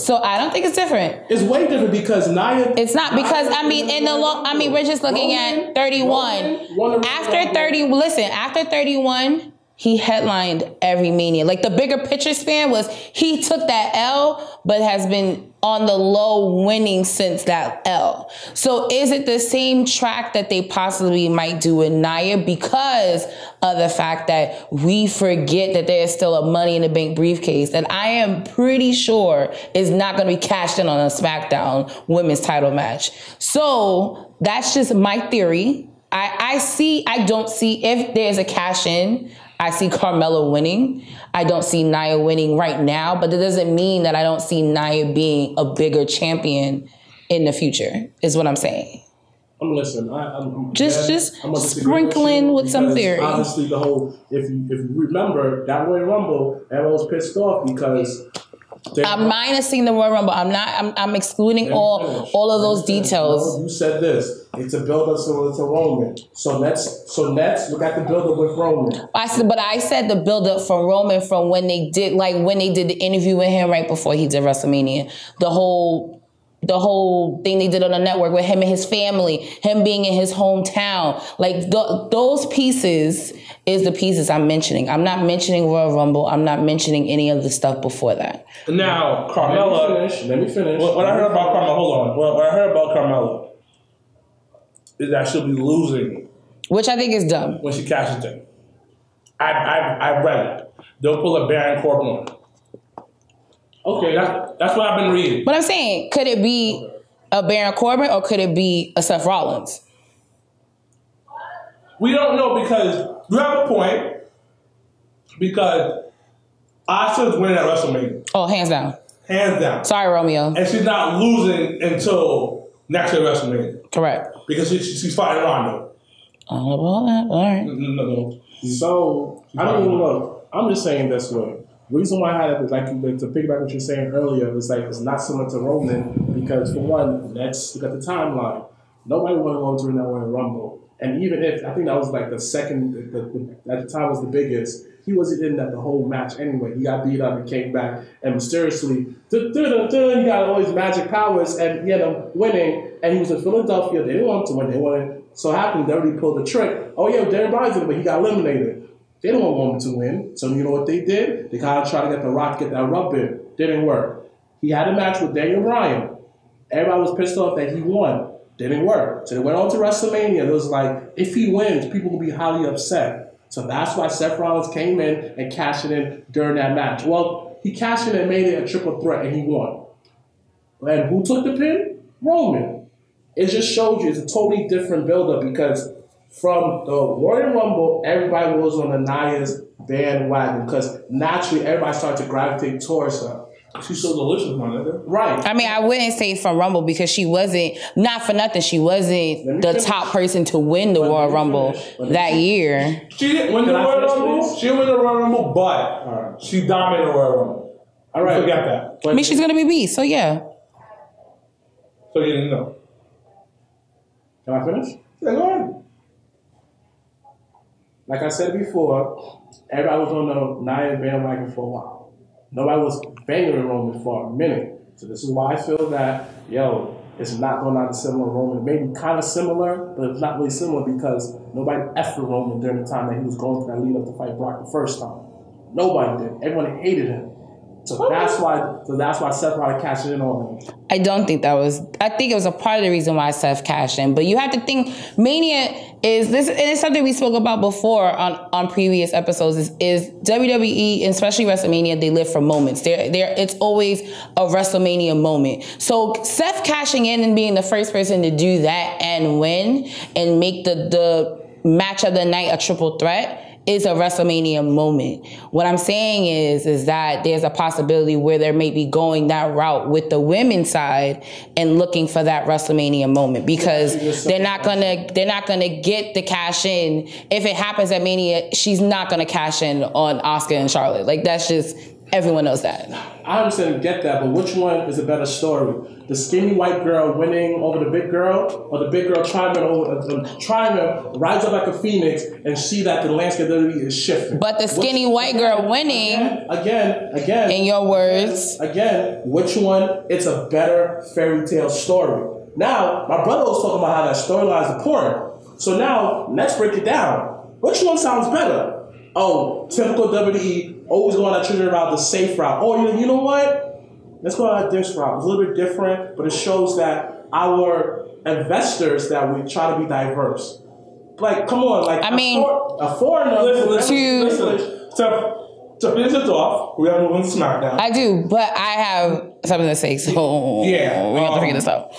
C: So
A: I don't think it's different.
C: It's way different because Nia...
A: It's not because, we're just looking at 31. After 31... He headlined every Mania. Like the bigger picture span was he took that L, but has been on the low winning since that L. So is it the same track that they possibly might do with Nia because of the fact that we forget that there's still a Money in the Bank briefcase that I am pretty sure is not going to be cashed in on a Smackdown women's title match. So that's just my theory. I don't see if there's a cash in. I see Carmella winning. I don't see Nia winning right now, but that doesn't mean that I don't see Nia being a bigger champion in the future, is what I'm saying.
C: I'm listening. I'm
A: just sprinkling with some theory.
C: Honestly, the whole if you remember that Royal Rumble, everyone was pissed off because
A: I'm minusing the Royal Rumble. I'm excluding all of those details.
C: No, you said this. It's a build up similar to Roman. So next look at the build up with Roman.
A: I said the build up from Roman from when they did the interview with him right before he did WrestleMania. The whole thing they did on the network with him and his family, him being in his hometown. Like, those pieces is the pieces I'm mentioning. I'm not mentioning Royal Rumble. I'm not mentioning any of the stuff before that.
B: Now, Carmella...
C: Let me finish.
B: What I heard about Carmella... Hold on. What I heard about Carmella is that she'll be losing...
A: Which I think is dumb.
B: ...when she cashes in. I read it. They'll pull a Baron Corbin on. Okay, that's what I've been reading.
A: But I'm saying, could it be a Baron Corbin or could it be a Seth Rollins?
B: We don't know because you have a point. Because Asuka's winning at WrestleMania.
A: Oh, hands down.
B: Hands down.
A: Sorry, Romeo.
B: And she's not losing until next year WrestleMania.
A: Correct.
B: Because she's fighting Ronda.
A: All about that. All right.
B: No.
C: So, I mean, look, I'm just saying this way. The reason why I had it is like to piggyback what you're saying earlier, it's like it's not similar to Roman because for one, let's look at the timeline. Nobody wanted to go during that Royal Rumble. And even if I think that was like the second at the time was the biggest, he wasn't in that the whole match anyway. He got beat up and came back and mysteriously he got all his magic powers and he ended up winning and he was in Philadelphia. They didn't want him to win, they wanted so happened they already pulled the trick. Oh yeah, Darren Bryan's in it, but he got eliminated. They don't want Roman to win. So you know what they did? They kind of tried to get The Rock to get that rub in. Didn't work. He had a match with Daniel Bryan. Everybody was pissed off that he won. Didn't work. So they went on to WrestleMania. It was like, if he wins, people will be highly upset. So that's why Seth Rollins came in and cashed it in during that match. Well, he cashed in and made it a triple threat, and he won. And who took the pin? Roman. It just shows you it's a totally different build-up because from the Royal Rumble, everybody was on the Nia's bandwagon because naturally everybody started to gravitate towards her.
B: She's so delicious, my nigga.
C: Right.
A: I mean, I wouldn't say from Rumble because she wasn't, not for nothing, she wasn't the top person to win the Royal Rumble that year.
B: She didn't win the Royal Rumble. She didn't win the Royal Rumble, but she dominated the Royal Rumble.
C: All right.
B: Forget that.
A: I mean, she's going to be beast, so yeah.
B: So you didn't know.
C: Can I finish?
B: Yeah, go ahead.
C: Like I said before, everybody was on the Nia bandwagon for a while. Nobody was banging Roman for a minute. So this is why I feel that, it's not going out to similar Roman. Maybe kind of similar, but it's not really similar because nobody effed with Roman during the time that he was going through that lead up to fight Brock the first time. Nobody did. Everyone hated him. So that's why Seth Rollins cashed in on him.
A: I don't think that was. I think it was a part of the reason why Seth cashed in. But you have to think, Mania is this. And it's something we spoke about before on previous episodes. Is WWE, and especially WrestleMania, they live for moments. It's always a WrestleMania moment. So Seth cashing in and being the first person to do that and win and make the match of the night a triple threat is a WrestleMania moment. What I'm saying is that there's a possibility where they may be going that route with the women's side and looking for that WrestleMania moment because they're not gonna get the cash in. If it happens at Mania, she's not gonna cash in on Asuka and Charlotte. Like that's just everyone knows that.
C: I understand and get that, but which one is a better story? The skinny white girl winning over the big girl, or the big girl trying to rise up like a phoenix and see that the landscape of WWE is shifting?
A: But the skinny white girl winning,
C: again, in
A: your words,
C: which one? It's a better fairy tale story. Now, my brother was talking about how that storyline is important. So now, let's break it down. Which one sounds better? Oh, typical WWE, always going that treasure route, the safe route. Oh, you know what? Let's go out this route. It's a little bit different, but it shows that our investors that we try to be diverse. Like, come on, like a foreigner.
B: Listen. To finish it off, we have to move on to SmackDown.
A: I do, but I have something to say, so we have to figure this out.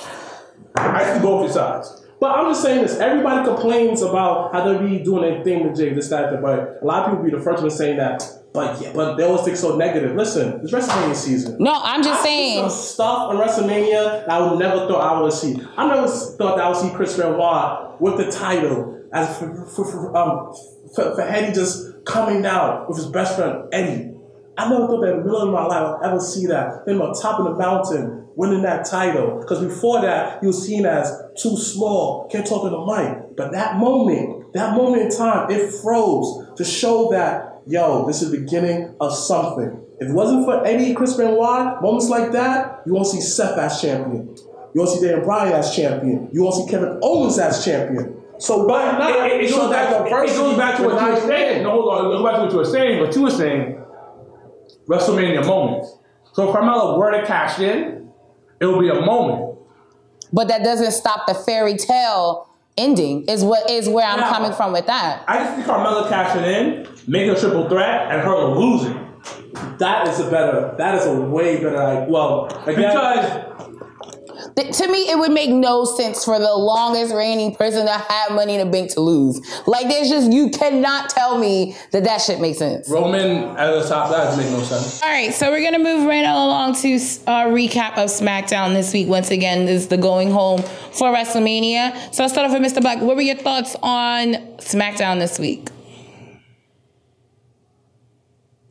B: I see both sides.
C: But I'm just saying this. Everybody complains about how they be doing their thing with Jay, this, that, but a lot of people be the first one saying that. But they always think so negative. Listen, it's WrestleMania season.
A: No, I'm just saying.
C: Some stuff on WrestleMania that I would never thought I would see. I never thought that I would see Chris Benoit with the title as for Eddie just coming down with his best friend Eddie. I never thought that in the middle of my life I would ever see that. Him on top of the mountain winning that title. Because before that, he was seen as too small, can't talk on the mic. But that moment in time, it froze to show that, yo, this is the beginning of something. If it wasn't for Eddie, Chris Benoit, moments like that, you won't see Seth as champion. You won't see Daniel Bryan as champion. You won't see Kevin Owens as champion. So why not?
B: It goes back to what you were saying. No, hold on. It goes back to what you were saying. What you were saying, WrestleMania moments. So if Carmella were to cash in, it will be a moment.
A: But that doesn't stop the fairy tale ending, is where I'm coming from with that.
B: I just see Carmella cashing in, making a triple threat, and her losing.
C: That is a way better,
B: because
A: to me, it would make no sense for the longest reigning person to have Money in the Bank to lose. Like, you cannot tell me that shit makes sense.
B: Roman at the top, that doesn't make no sense.
A: All right, so we're going to move right along to our recap of SmackDown this week. Once again, this is the going home for WrestleMania. So I'll start off with Mr. Black. What were your thoughts on SmackDown this week?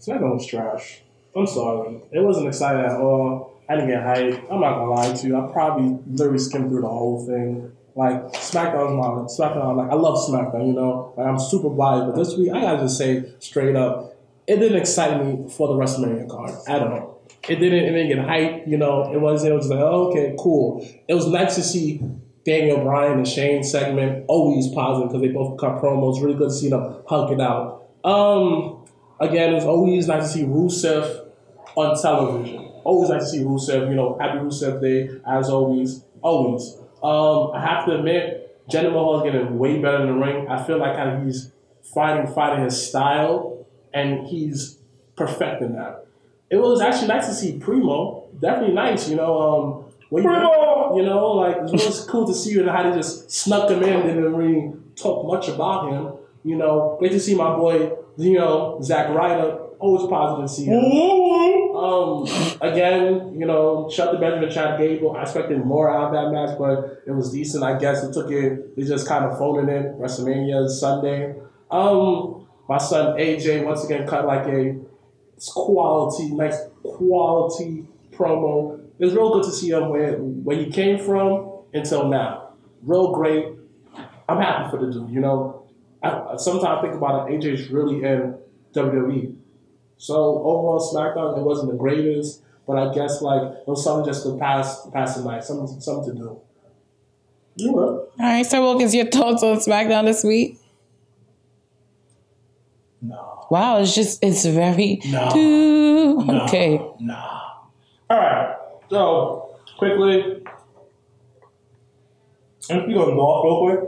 C: SmackDown was trash. I'm sorry. It wasn't exciting at all. I didn't get hyped. I'm not gonna lie to you. I probably literally skimmed through the whole thing. Like, SmackDown, like, I love SmackDown, you know? Like, I'm super biased, but this week, I gotta just say straight up, it didn't excite me for the WrestleMania card at all. It didn't get hyped, you know? It was just like, oh, okay, cool. It was nice to see Daniel Bryan and Shane segment, always positive because they both cut promos. Really good to see them hug it out. Again, it was always nice to see Rusev on television. Always nice to see Rusev, you know, happy Rusev Day, as always. Always. I have to admit, Jinder Mahal is getting way better in the ring. I feel like kind of he's fighting his style, and he's perfecting that. It was actually nice to see Primo. Definitely nice, you know. Primo! You know, like, it was cool to see how they just snuck him in and didn't really talk much about him. You know, great to see my boy, you know, Zack Ryder. Always positive to see him. Again, you know, Shelton Benjamin, Chad Gable. I expected more out of that match, but it was decent. I guess they just kind of phoned it in. WrestleMania is Sunday. My son AJ once again cut like a nice quality promo. It was real good to see him where he came from until now. Real great. I'm happy for the dude. You know, I sometimes think about it. AJ's really in WWE. So overall, SmackDown, it wasn't the greatest, but I guess like it was something just to pass the night, something to do. You know. All
A: right, so Wilkins, your thoughts on SmackDown this week?
B: No.
A: Wow, it's very okay.
B: No. All right, so quickly, let's go to Dolph real quick.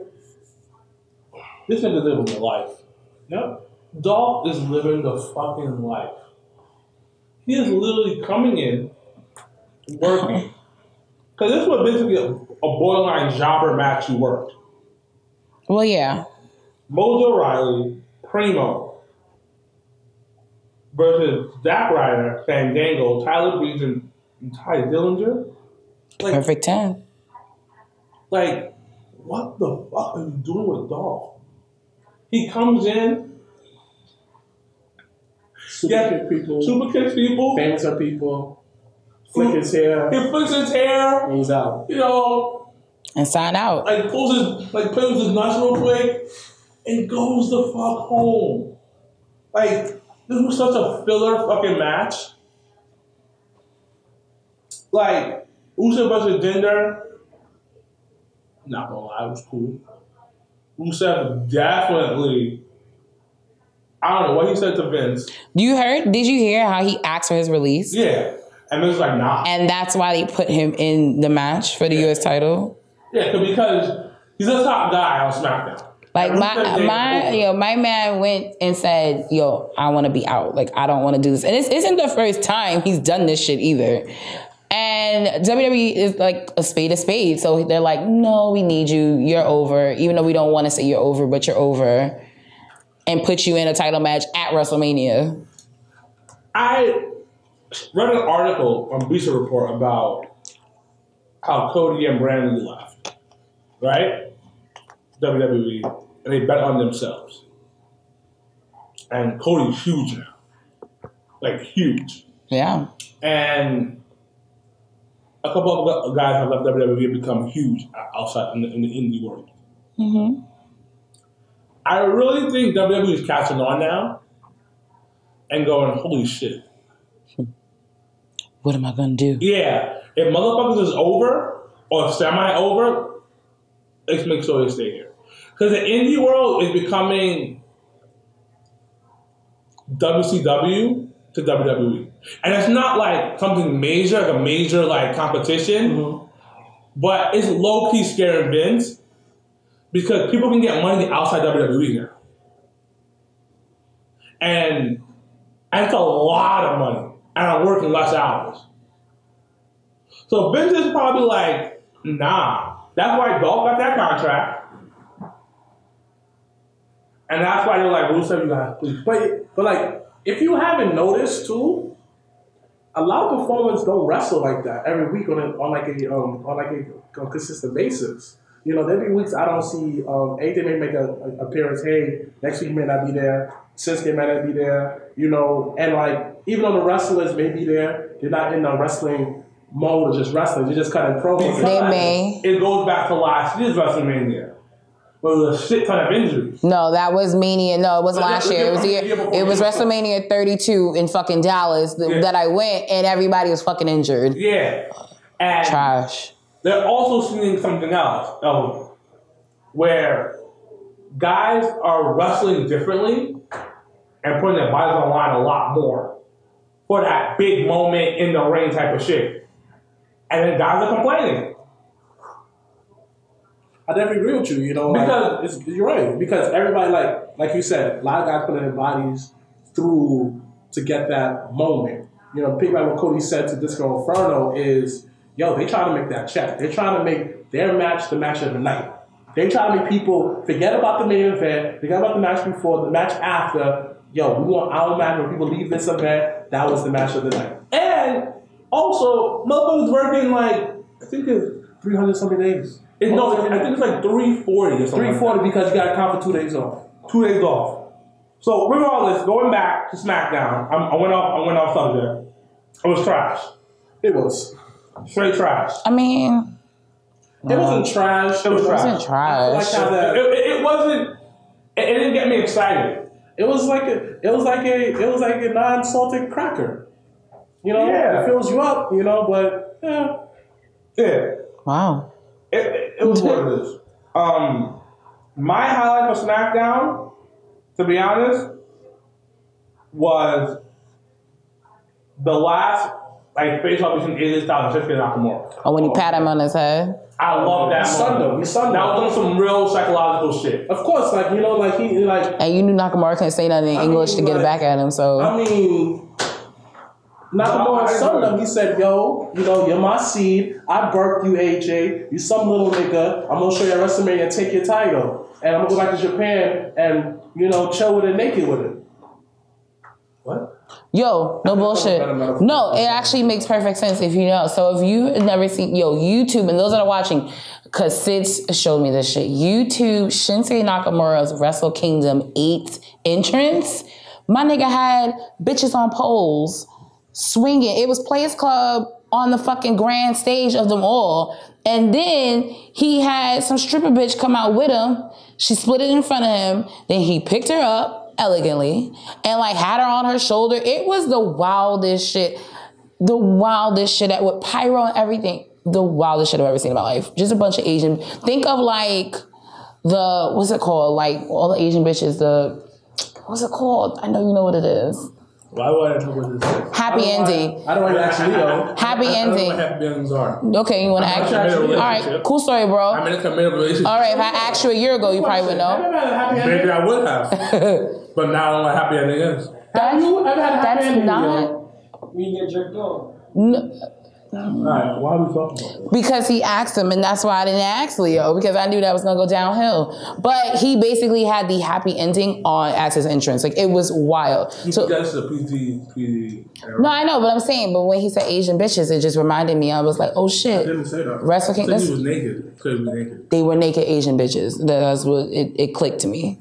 B: This nigga living the life. Yep. Dolph is living the fucking life. He is literally coming in, working. Because this was basically a borderline jobber match he worked.
A: Well, yeah.
B: Mojo Rawley, Primo, versus Zack Ryder, Fandango, Tyler Breeze, and Ty Dillinger. Like,
A: perfect 10.
B: Like, what the fuck are you doing with Dolph? He comes in.
C: Super kicks people. Famous people. Flick his hair.
B: He flicks his hair.
C: And he's out.
B: You know.
A: And sign out.
B: Like, plays with his nuts real quick. And goes the fuck home. Like, this was such a filler fucking match. Like, Usyk versus Jinder. Not gonna lie, it was cool. Usyk definitely. I don't know what he said to Vince.
A: Did you hear how he asked for his release?
B: Yeah. And Vince was like, nah.
A: And that's why they put him in the match for the U.S. title?
B: Yeah, because he's a top guy on SmackDown.
A: Like, my man went and said, yo, I want to be out. Like, I don't want to do this. And it isn't the first time he's done this shit either. And And WWE is like a spade. So they're like, no, we need you. You're over. Even though we don't want to say you're over, but you're over. And put you in a title match at WrestleMania.
B: I read an article on Bleacher Report about how Cody and Brandi left, right? WWE, and they bet on themselves. And Cody's huge now. Like, huge.
A: Yeah.
B: And a couple of guys have left WWE and become huge outside in the indie world.
A: Mm-hmm.
B: I really think WWE is catching on now and going, holy shit.
A: What am I going to do?
B: Yeah. If motherfuckers is over or semi-over, let's make sure they stay here. Because the indie world is becoming WCW to WWE. And it's not like something major, like a major like competition, but it's low-key scaring Vince because people can get money outside WWE now. And it's a lot of money, and I'm working less hours. So Vince is probably like, nah. That's why Dolph got that contract. And that's why they're like, Rusev, you guys, please.
C: But like, if you haven't noticed too, a lot of performers don't wrestle like that every week on a consistent basis. You know, there'll be weeks I don't see AJ may make an appearance. Hey, next week may not be there. Shinsuke may not be there. You know, and like even though the wrestlers may be there, they're not in the wrestling mode of just wrestling. They're just cutting promos.
A: They may.
B: It goes back to last year's WrestleMania. Where there was a shit ton of injuries.
A: No, that was Mania. No, it wasn't last year. It was WrestleMania 32 in fucking Dallas that I went, and everybody was fucking injured.
B: Yeah. And
A: trash.
B: They're also seeing something else, where guys are wrestling differently and putting their bodies on the line a lot more for that big moment in the ring type of shit. And then guys are complaining.
C: I definitely agree with you. You know, because you're right. Because everybody, like you said, a lot of guys put their bodies through to get that moment. You know, piggyback what Cody said to Disco Inferno is, yo, they try to make that check. They're trying to make their match the match of the night. They try to make people forget about the main event, forget about the match before, the match after. Yo, we want our match when people leave this event. That was the match of the night.
B: And also, motherfuckers working like, I think it's 300 something days. I think it's like 340 or something.
C: 340 because you got to count for 2 days off.
B: 2 days off. So regardless, going back to SmackDown, I went off subject. It was trash.
C: It was
B: straight trash.
A: I mean,
C: it wasn't trash.
A: It wasn't trash.
B: It wasn't. It didn't get me excited.
C: It was like a non-salted cracker. You know, it fills you up. You know, but
B: yeah.
A: Wow.
B: It was what it is. My highlight for SmackDown, to be honest, was the last face-off between AJ Styles and Shinsuke Nakamura.
A: Oh, when he pat him on his head.
B: I love that.
C: We sunned him.
B: That was on some real psychological shit.
C: Of course,
A: And you knew Nakamura couldn't say nothing in English to get it back at him. So
C: I mean. Nakamura sunned him. He said, yo, you know, you're my seed. I birthed you, AJ. You some little nigga. I'm going to show you at WrestleMania and take your title. And I'm going to go back to Japan and, you know, chill with it naked with it. What?
A: Yo, no bullshit. No, it actually makes perfect sense if you know. So if you have never seen, YouTube, and those that are watching, because Sid showed me this shit. YouTube, Shinsuke Nakamura's Wrestle Kingdom 8 entrance. My nigga had bitches on poles. Swinging. It was Players Club on the fucking grand stage of them all. And then he had some stripper bitch come out with him. She split it in front of him. Then he picked her up elegantly and had her on her shoulder. It was the wildest shit. The wildest shit with pyro and everything. The wildest shit I've ever seen in my life. Just a bunch of Asian. Think of what's it called? All the Asian bitches, what's it called? I know you know what it is.
B: Why would I know what this is?
A: Happy ending.
C: I don't want to actually know.
A: Happy ending.
B: I don't know what happy endings are.
A: Okay, you want to ask? All right, cool story, bro.
B: I'm in a committed relationship.
A: All right, if I asked you a year ago, you probably would know.
B: Maybe I would have. But now I don't know what happy ending is.
C: Have you ever had a happy ending?
A: That's not.
D: We get jerked off.
A: No,
C: Alright, why are we talking about that?
A: Because he asked him, and that's why I didn't ask Leo, because I knew that was gonna go downhill. But he basically had the happy ending as his entrance. Like, it was wild. So
B: that's the PG era.
A: no, I know, but I'm saying, but when he said Asian bitches, it just reminded me. I was like, oh shit.
C: I didn't say that.
A: Wrestle King.
B: He was naked. He was naked.
A: They were naked Asian bitches. That's what it clicked to me.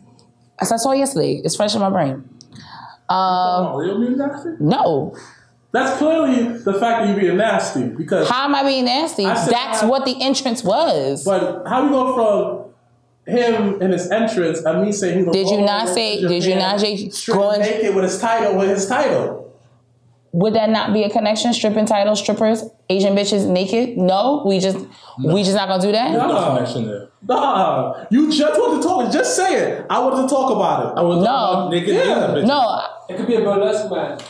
A: As I saw yesterday, it's fresh in my brain.
B: Leo being nasty?
A: No.
C: That's clearly the fact that you're being nasty. Because
A: How am I being nasty? That's what the entrance was.
C: But how you go from him and his entrance and me saying he's
A: Did you not say
C: straight naked with his title?
A: Would that not be a connection? Stripping title, strippers, Asian bitches naked? No, we just not gonna do that.
C: No
B: connection there.
C: Nah, you just want to talk. Just say it. I want to talk about it.
B: I want to talk about naked Asian bitches.
A: No.
D: It could be a burlesque match.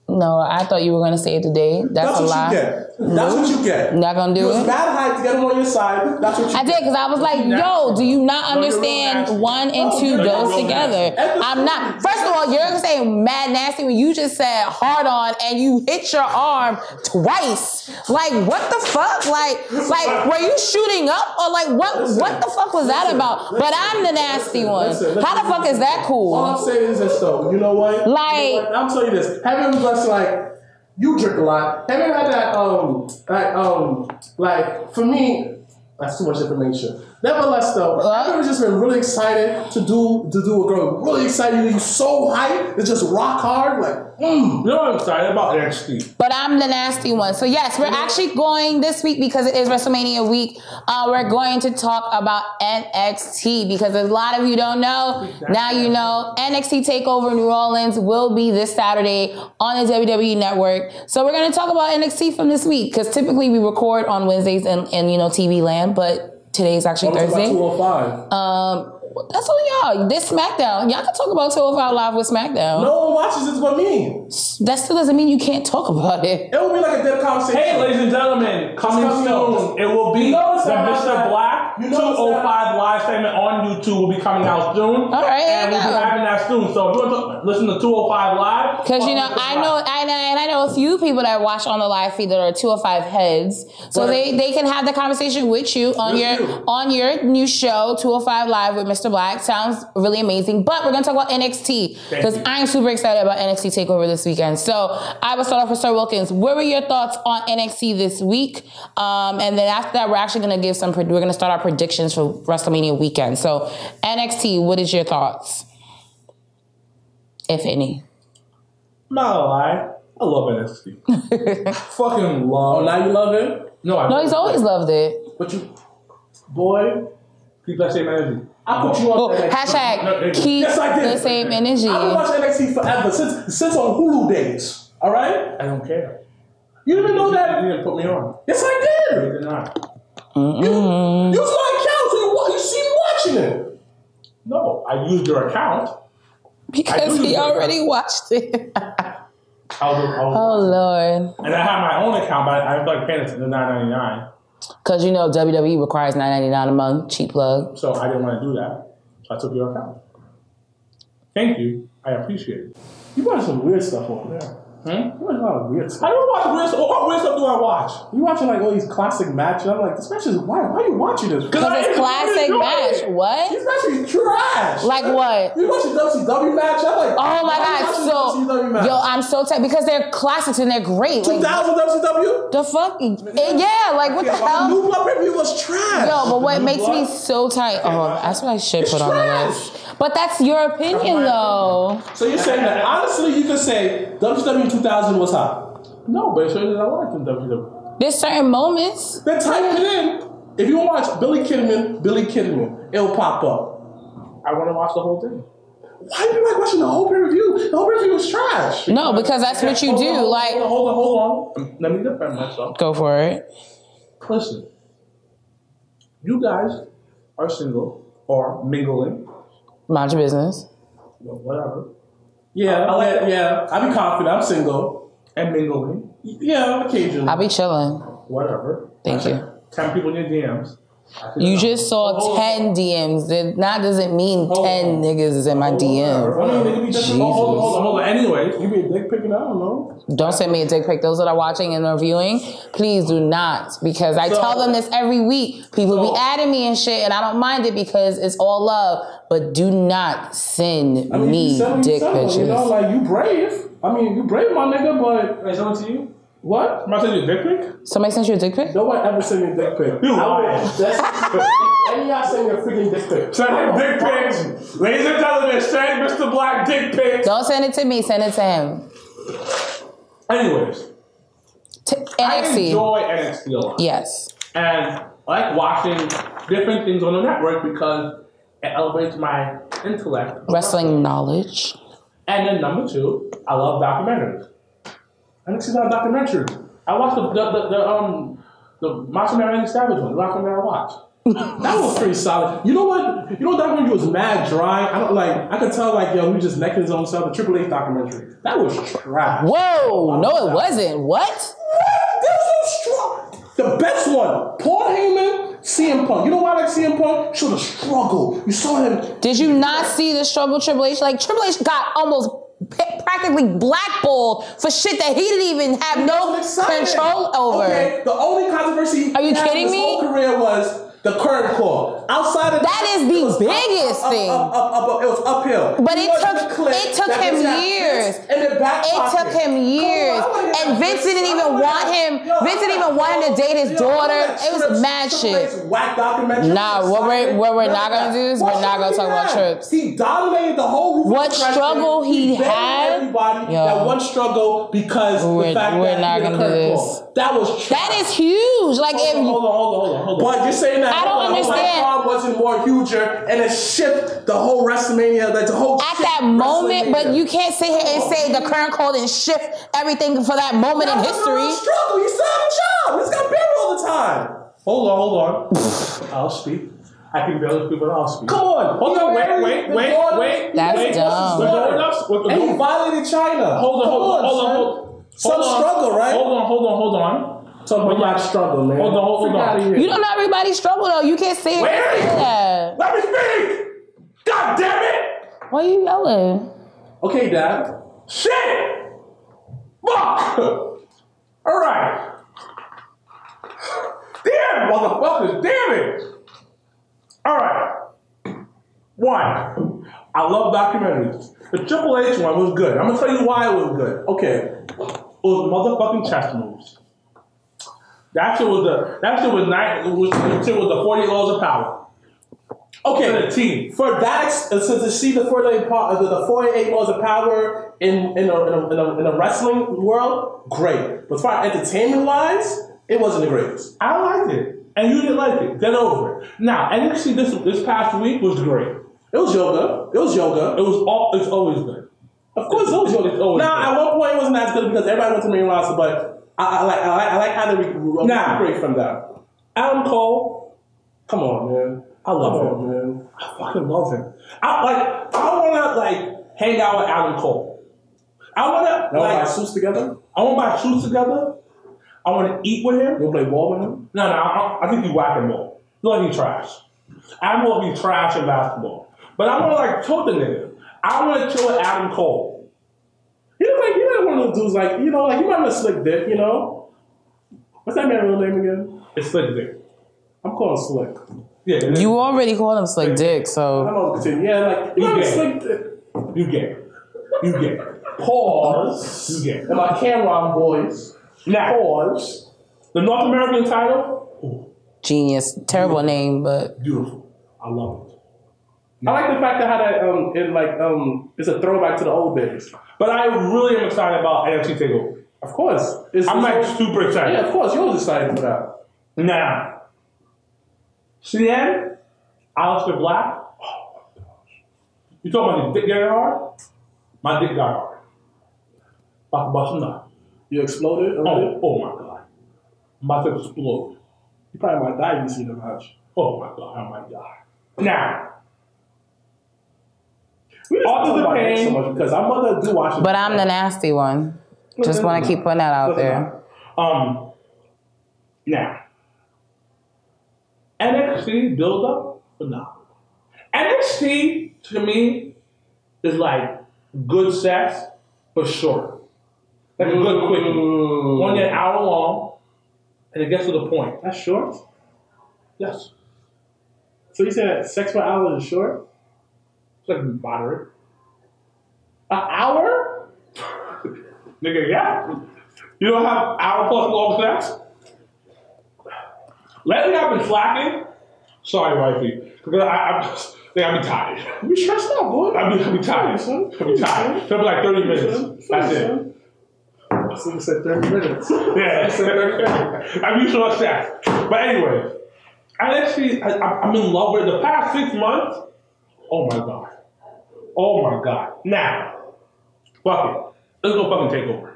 A: No, I thought you were going to say it today. That's a lie.
C: That's what you get.
A: Not going to do it.
C: You was mad hype to get him on your side. That's what you
A: I did, because I was like, yo, do you not understand one and two goes together? I'm not. First of all, you're going to say mad nasty when you just said hard on and you hit your arm twice. Like, what the fuck? Like, were you shooting up? Or like, what the fuck was that about? But I'm the nasty one. How the fuck is that cool?
C: All I'm saying is this, though. You know what?
A: Like,
C: I'm telling you this. Have you just like, you drink a lot. Have you ever had that, like, for me, that's too much information. Nevertheless, though, I've ever just been really excited to do a girl. Really excited. You're so hyped. It's just rock hard. Like,
B: You know what I'm excited about? NXT.
A: But I'm the nasty one. So yes, we're actually going this week, because it is WrestleMania week. We're going to talk about NXT, because a lot of you don't know. Now you know. NXT TakeOver New Orleans will be this Saturday on the WWE Network. So we're going to talk about NXT from this week, because typically we record on Wednesdays in TV land, but today's actually Thursday.
C: 205.
A: That's all y'all. This Smackdown. Y'all can talk about 205 Live with Smackdown.
C: No one watches this but me.
A: That still doesn't mean you can't talk about it.
C: It will be like a dead conversation.
B: Hey, ladies and gentlemen, coming soon. It will be the Mr. Black 205 live segment on YouTube will be coming out soon.
A: All right,
B: and we'll be having that soon. So if you want to listen to 205 live,
A: because I know a few people that watch on the live feed that are 205 heads, so they can have the conversation with you on your new show 205 Live with Mr. Black. Sounds really amazing. But we're gonna talk about NXT, because I'm super excited about NXT TakeOver this weekend. So I will start off with Sir Wilkins. What were your thoughts on NXT this week? And then after that, we're actually gonna we're gonna start our predictions for WrestleMania weekend. So NXT, what is your thoughts, if any?
B: I'm not gonna lie, I love NXT. Fucking love.
C: Oh, now you love it?
A: No, he's always loved it.
C: But you, boy,
B: keep that same energy.
C: I put you on NXT.
A: Hashtag keep the same energy.
C: I've been watching NXT forever, since on Hulu days. All right?
B: I don't care.
C: You didn't know that?
B: You didn't put me on.
C: Yes, I did.
B: You did not.
C: You was my account, so you see me watching it.
B: No, I used your account.
A: Because he already watched it. Oh, Lord.
B: And I have my own account, but I like paying it to the $9.99.
A: Because you know WWE requires $9.99 a month, cheap plug.
B: So I didn't want to do that. So I took your account. Thank you. I appreciate it.
C: You watch some weird stuff over there. You watch a lot of weird stuff.
B: I don't watch weird stuff. What weird stuff do I watch?
C: You watching like all these classic matches. I'm like, this match is why are you watching this?
A: Because it's classic match. What?
C: These matches trash.
A: Like what?
C: You watch a WCW match? I'm like,
A: oh my God. So, yo, I'm so tight because they're classics and they're great.
C: 2000 WCW?
A: The fuck? Yeah, like what the hell?
C: New Blood Review was trash.
A: Yo, but what makes me so tight? Oh, that's what I should put on the list. But that's your opinion, though.
C: So you're saying that honestly, you could say WCW 2000 was hot.
B: No, but it's really I liked in WWE.
A: There's certain moments.
C: Then type it in. If you want to watch Billy Kidman, it'll pop up.
B: I want to watch the whole thing.
C: Why do you like watching the whole pay-per-view? The whole pay-per-view is trash.
A: No, because that's what you do.
B: Hold on. Let me defend myself.
A: Go for it.
B: Listen, you guys are single or mingling.
A: Mind your business.
B: Well, whatever.
C: Yeah. I be confident. I'm single.
B: And mingling.
C: Yeah, occasionally.
A: I'll be chilling.
B: Whatever.
A: Thank you.
B: 10 people in your DMs.
A: You just saw 10 DMs. That doesn't mean 10 niggas is in my DM.
B: Hold on. Anyways,
C: you be a dick picking? I don't know.
A: Don't send me a dick pic. Those that are watching and reviewing, please do not. Because I tell them this every week. People be adding me and shit, and I don't mind it because it's all love. But do not send me dick pictures.
C: You know, like, you brave. I mean, you brave, my nigga, but...
B: Wait, someone to you?
C: What?
B: Somebody sent you a dick pic?
A: Somebody sent you a dick pic?
C: No one ever sent me a dick pic.
B: You lying.
C: Any y'all send me a freaking dick pic.
B: Send him dick pics. Ladies and gentlemen, send Mr. Black dick pics.
A: Don't send it to me. Send it to him.
B: Anyways.
A: NXT.
B: I enjoy NXT a lot.
A: Yes.
B: And I like watching different things on the network because it elevates my intellect.
A: Wrestling knowledge.
B: And then number 2, I love documentaries. NXT's not a documentary. I watched the Macho Man Randy Savage one. The last one that I watched.
C: That was pretty solid. You know what? You know that one was mad dry. I could tell like he was just necking his own self. The Triple H documentary. That was trash.
A: Whoa! No, it wasn't. What?
C: That was strong. The best one. Paul Heyman, CM Punk. You know why I like CM Punk? Show the struggle. You saw him.
A: Did you not see the struggle Triple H? Like Triple H got almost practically blackballed for shit that he didn't even have no control over.
C: Okay, the only controversy
A: Are you kidding
C: his
A: me?
C: whole career was the current call. Outside of
A: that is the biggest thing.
C: It was uphill.
A: But it took him years. It took him years. And Vince didn't even want him. Vince didn't even want him to date his daughter. It was mad shit.
C: Whack documentary.
A: Nah, what we're not gonna do is we're not gonna talk about trips.
C: He dominated the whole.
A: What struggle he had?
C: Everybody that one struggle because the fact
A: we're
C: that
A: not gonna do this.
C: That was trash.
A: That is huge. Like
C: hold on. But you're saying that
A: I don't understand.
C: My wasn't more huger and it shift the whole WrestleMania, like the whole
A: at that moment, but you can't sit here and say the current call didn't shift everything for that moment in history.
C: Struggle. You still have a job. He's got beer all the time.
B: Hold on. I'll speak. I can barely speak, but I'll speak.
C: Come on.
B: Hold on. Wait.
A: That's dumb.
C: And he violated China.
B: Hold on.
C: Some struggle, right?
B: Hold on.
C: Talking about struggle, man.
B: Hold on.
A: You don't know everybody's struggle though. You can't say that.
B: Let me speak. God damn it!
A: Why are you yelling?
C: Okay, Dad.
B: Shit! Fuck! Alright. Damn, motherfuckers, damn it! Alright. 1. I love documentaries. The Triple H one was good. I'm gonna tell you why it was good. Okay. It was motherfucking chess moves. That shit was the 48 laws of power.
C: Okay,
B: for the team.
C: For that, so to see the 48 laws of power in a wrestling world, great. But as far as entertainment wise, it wasn't the greatest.
B: I liked it, and you didn't like it. Get over it. Now, NXT this past week was great.
C: It was yoga.
B: It's always good.
C: Of course, it was yoga. Now, at one point, it wasn't as good because everybody went to main roster, but I like how they recuperate from that.
B: Adam Cole,
C: come on, man.
B: I love him, man. I fucking love him. I wanna hang out with Adam Cole. I wanna
C: buy suits together.
B: I wanna buy suits together. I wanna eat with him.
C: You wanna play ball with him?
B: No, I think he's whacking ball. You like he's trash. Adam Cole be trash in basketball. But I wanna tilt the nigga. I wanna chill with Adam Cole.
C: You're one of those dudes you might have a slick dick, you know? What's that man's real name again?
B: It's Slick Dick.
C: I'm calling Slick.
B: Yeah.
A: You already called him Slick Dick, so.
C: I'm gonna continue. Yeah, you have a slick dick.
B: You get.
C: Pause.
B: You get.
C: And my Cameron voice.
B: Now.
C: Pause.
B: The North American title.
A: Genius. Terrible name, but.
B: Beautiful. I love it.
C: I like the fact that how that it's a throwback to the old days.
B: But I really am excited about NXT TakeOver.
C: Of course.
B: I'm super excited.
C: Yeah, of course. You're excited for that.
B: Now, CN, Aleister Black. Oh my gosh. You talking about your dick getting hard? My dick got hard. About to bust a nut.
C: You exploded?
B: Oh my God. I'm about to explode.
C: You probably might die if you see the match.
B: Oh my God, I might die. Now,
C: we just talk about it so much because our mother do watch it.
A: But I'm the nasty one. Just want to keep putting that out there.
B: Now, NXT build up, phenomenal. NXT to me is like good sex, but short. Like a good quickie. Only an hour long, and it gets to the point.
C: That's short?
B: Yes.
C: So you saying that sex per hour is short?
B: It's like moderate.
C: An hour?
B: Nigga, yeah. You don't have hour plus long sex? Lately I've been slacking. Sorry, wifey. Because I've been tired.
C: You stressed out, boy.
B: I've been tired. I've been tired. It'll be like 30 minutes. That's it.
C: So you said 30 minutes.
B: Yeah. I'm used to my sex. But anyway, I'm in love with it. The past 6 months, oh my God. Oh my God. Now, fuck it. Let's go fucking take over.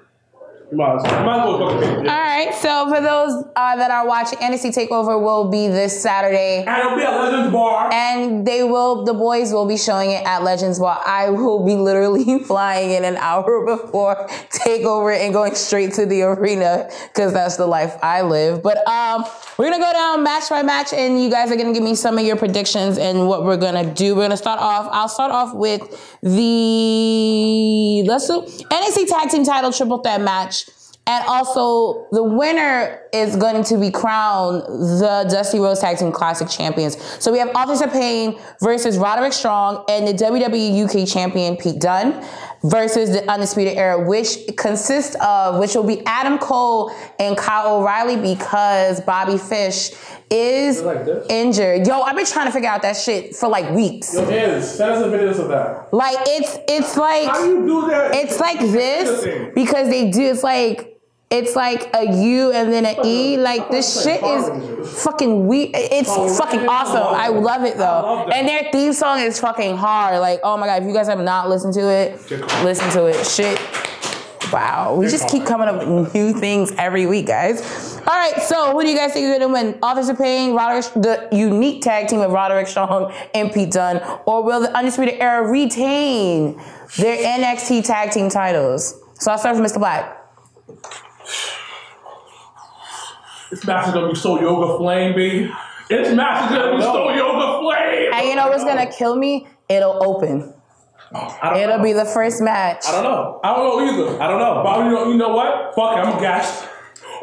B: Might as well fucking take over.
A: All right, so for those that are watching, NXT TakeOver will be this Saturday.
B: And it'll be at Legends Bar.
A: And the boys will be showing it at Legends Bar. I will be literally flying in an hour before TakeOver and going straight to the arena because that's the life I live. But we're going to go down match by match and you guys are going to give me some of your predictions and what we're going to do. We're going to start off. I'll start off with let's do NXT Tag Team Title Triple Threat match. And also, the winner is going to be crowned the Dusty Rhodes Tag Team Classic Champions. So we have Authors of Pain versus Roderick Strong and the WWE UK Champion Pete Dunne versus the Undisputed Era, which will be Adam Cole and Kyle O'Reilly because Bobby Fish is injured. Yo, I've been trying to figure out that shit for like weeks.
C: Yo, Iz, send us the videos of that.
A: Like, it's like...
B: How do you do that?
A: It's like this because they do, it's like a U and then an E. Like, this shit is fucking weird. It's fucking awesome. I love it, though. And their theme song is fucking hard. Like, oh my God, if you guys have not listened to it, listen to it. Shit. Wow. We just keep coming up with new things every week, guys. All right, so who do you guys think is going to win? Authors of Pain, the unique tag team of Roderick Strong and Pete Dunne, or will the Undisputed Era retain their NXT tag team titles? So I'll start with Mr. Black.
B: This match is gonna be so yoga flame, baby. This match is gonna be so yoga flame.
A: And you know what's gonna kill me? It'll open. It'll be the first match.
B: I don't know either. I don't know. But you know what? Fuck it, I'm gassed.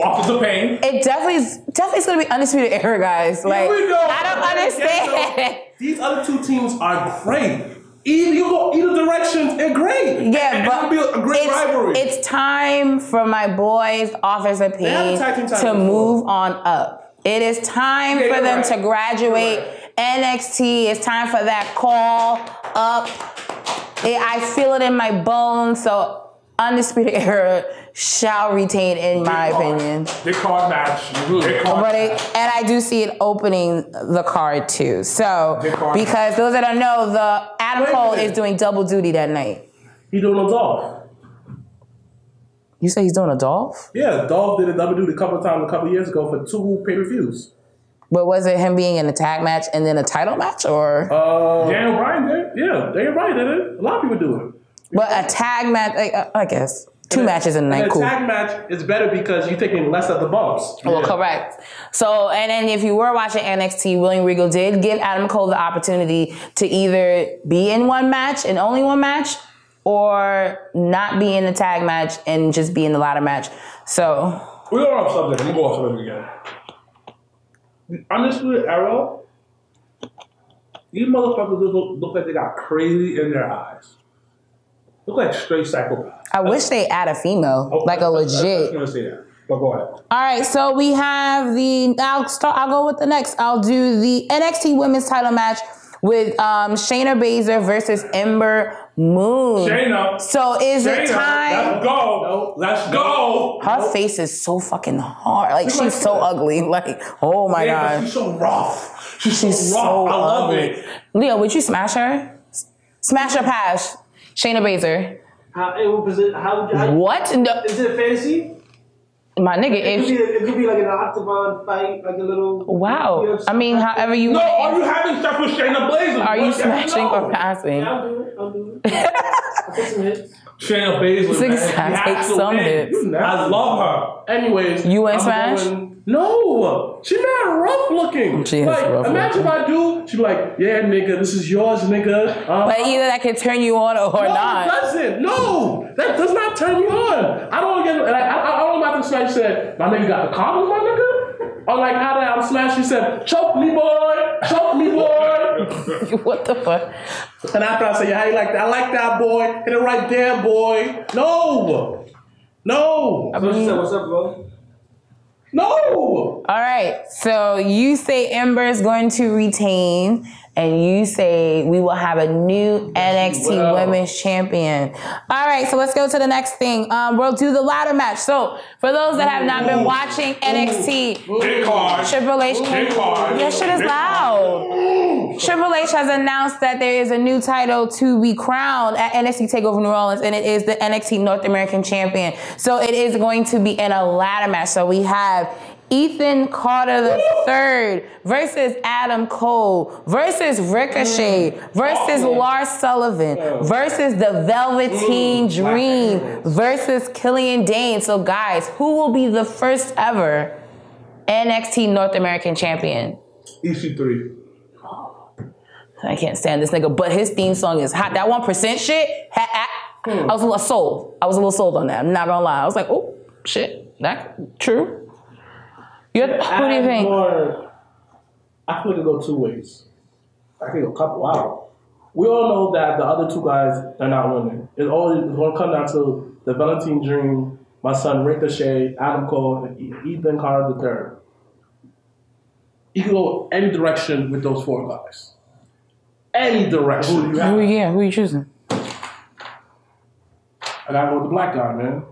B: Authors of Pain.
A: It definitely is gonna be Undisputed Era, guys. Like, I don't understand.
C: These other two teams are great. Either direction, they're great.
A: Yeah, but
C: it'll be a great rivalry.
A: It's time for my boys, Authors of Pain, to move on up. It is time for them to graduate. NXT, it's time for that call up. I feel it in my bones, so Undisputed Era shall retain, in my opinion.
B: Big card match.
A: And I do see it opening the card too. So, because those that don't know, the Adam Cole is doing double duty that night.
C: He's doing a Dolph.
A: You say he's doing a Dolph?
C: Yeah, Dolph did a double duty a couple years ago for 2 pay-per-views.
A: But was it him being in a tag match and then a title match, or?
C: Daniel Bryan did. Yeah, Daniel Bryan did it. A lot of people do it.
A: But a tag match, I guess. 2 matches in a night, cool.
C: A tag match is better because you're taking less of the bumps.
A: Well, correct. So, and then if you were watching NXT, William Regal did give Adam Cole the opportunity to either be in one match and only one match, or not be in the tag match and just be in the ladder match. So
B: we're going off subject. I'm gonna go off subject again. The Undisputed Era, these motherfuckers look like they got crazy in their eyes. Look like straight psychopaths.
A: I wish they add a female, like a legit.
B: I was gonna say that, but go ahead.
A: All right, so we have I'll go with the next. I'll do the NXT Women's Title match with Shayna Baszler versus Ember Moon.
B: Shayna.
A: So is it time?
B: Let's go. Let's go.
A: Her face is so fucking hard. Like, she's so ugly. Like, oh my God.
B: She's so rough. She's so
A: so
B: rough. I love
A: ugly.
B: it.
A: Leo, would you smash her? Smash her past Shayna Baszler. What? No.
D: Is it a fantasy?
A: My nigga,
D: it could be like an octagon fight, like a little.
A: Wow. I mean, however you.
B: No, are you having stuff with Shayna Baszler?
A: Are you smashing or passing?
D: Yeah, I'll do it. I'll take some hits.
B: Shayna Baszler, man.
A: Take some hits.
B: I love her.
C: Anyways,
A: you ain't Smash?
C: No, she not rough looking.
A: She is rough
C: imagine
A: looking.
C: if I do, she'd be like, yeah, nigga, this is yours, nigga.
A: But either that can turn you on or not.
C: No, it doesn't. No, that does not turn you on. I don't get. I don't know about the Smash. Said, my nigga got the condoms, my nigga. Or like how the Smash, she said, choke me, boy, choke me, boy.
A: What the fuck?
C: And after I say, yeah, how you like that? I like that, boy. Hit it right there, boy. No.
D: So she said, what's up, bro?
C: No.
A: All right. So you say Ember is going to retain, and you say we will have a new NXT Women's Champion. All right. So let's go to the next thing. We'll do the ladder match. So for those that have not been watching NXT, Triple H. That shit is loud. Triple H has announced that there is a new title to be crowned at NXT TakeOver New Orleans, and it is the NXT North American Champion. So it is going to be in a ladder match. So we have Ethan Carter III versus Adam Cole versus Ricochet versus Lars Sullivan versus the Velveteen Dream versus Killian Dane. So guys, who will be the first ever NXT North American Champion?
B: EC3.
A: I can't stand this nigga, but his theme song is hot. That 1% shit, I was a little sold. I was a little sold on that. I'm not gonna lie. I was like, oh, shit, that true. Who do you think?
C: I feel it could go two ways. I think a couple. Wow. We all know that the other two guys, they're not winning. It's going to come down to the Velveteen Dream, my son Ricochet, Adam Cole, and Ethan Carter III. You can go any direction with those four guys. Any direction.
A: Who are you choosing?
C: I gotta go with the black guy, man.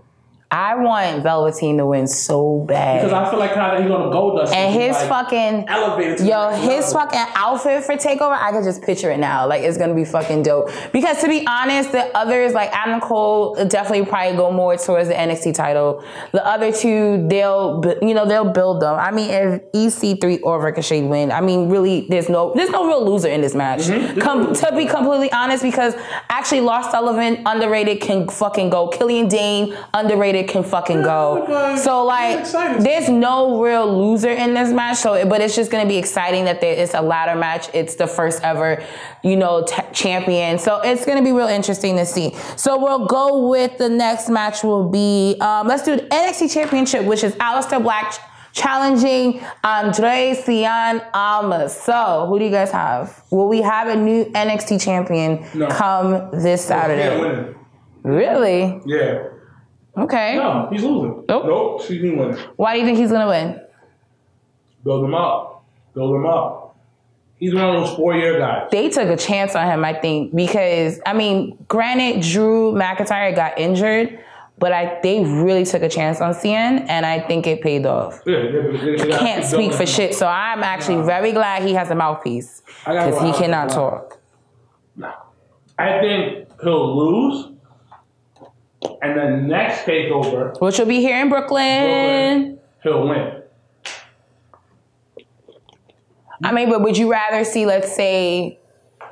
A: I want Velveteen to win so bad.
C: Because I feel like how he's gonna go dust.
A: And his fucking
C: elevated.
A: his fucking outfit for TakeOver, I can just picture it now. Like it's gonna be fucking dope. Because to be honest, the others like Adam Cole definitely probably go more towards the NXT title. The other two, they'll build them. I mean, if EC3 or Ricochet win, I mean, really, there's no real loser in this match. To be completely honest, because actually, Lars Sullivan underrated can fucking go. Killian Dane underrated can fucking go. So like there's no real loser in this match, but it's just going to be exciting that it's a ladder match. It's the first ever champion, so it's going to be real interesting to see. So we'll go with the next match will be let's do the NXT Championship, which is Aleister Black challenging Andre Cien Almas. So who do you guys have? Will we have a new NXT champion come this Saturday? Really?
B: Yeah.
A: Okay.
C: No, he's losing.
B: Nope, she's winning.
A: Why do you think he's gonna win?
B: Build him up. He's one of those 4-year guys.
A: They took a chance on him, I think, because I mean, granted, Drew McIntyre got injured, but they really took a chance on Cien, and I think it paid off.
B: Yeah,
A: can't speak for shit, so I'm actually very glad he has a mouthpiece because he cannot talk.
B: No, I think he'll lose. And then next takeover,
A: which will be here in Brooklyn,
B: he'll win.
A: I mean, but would you rather see, let's say,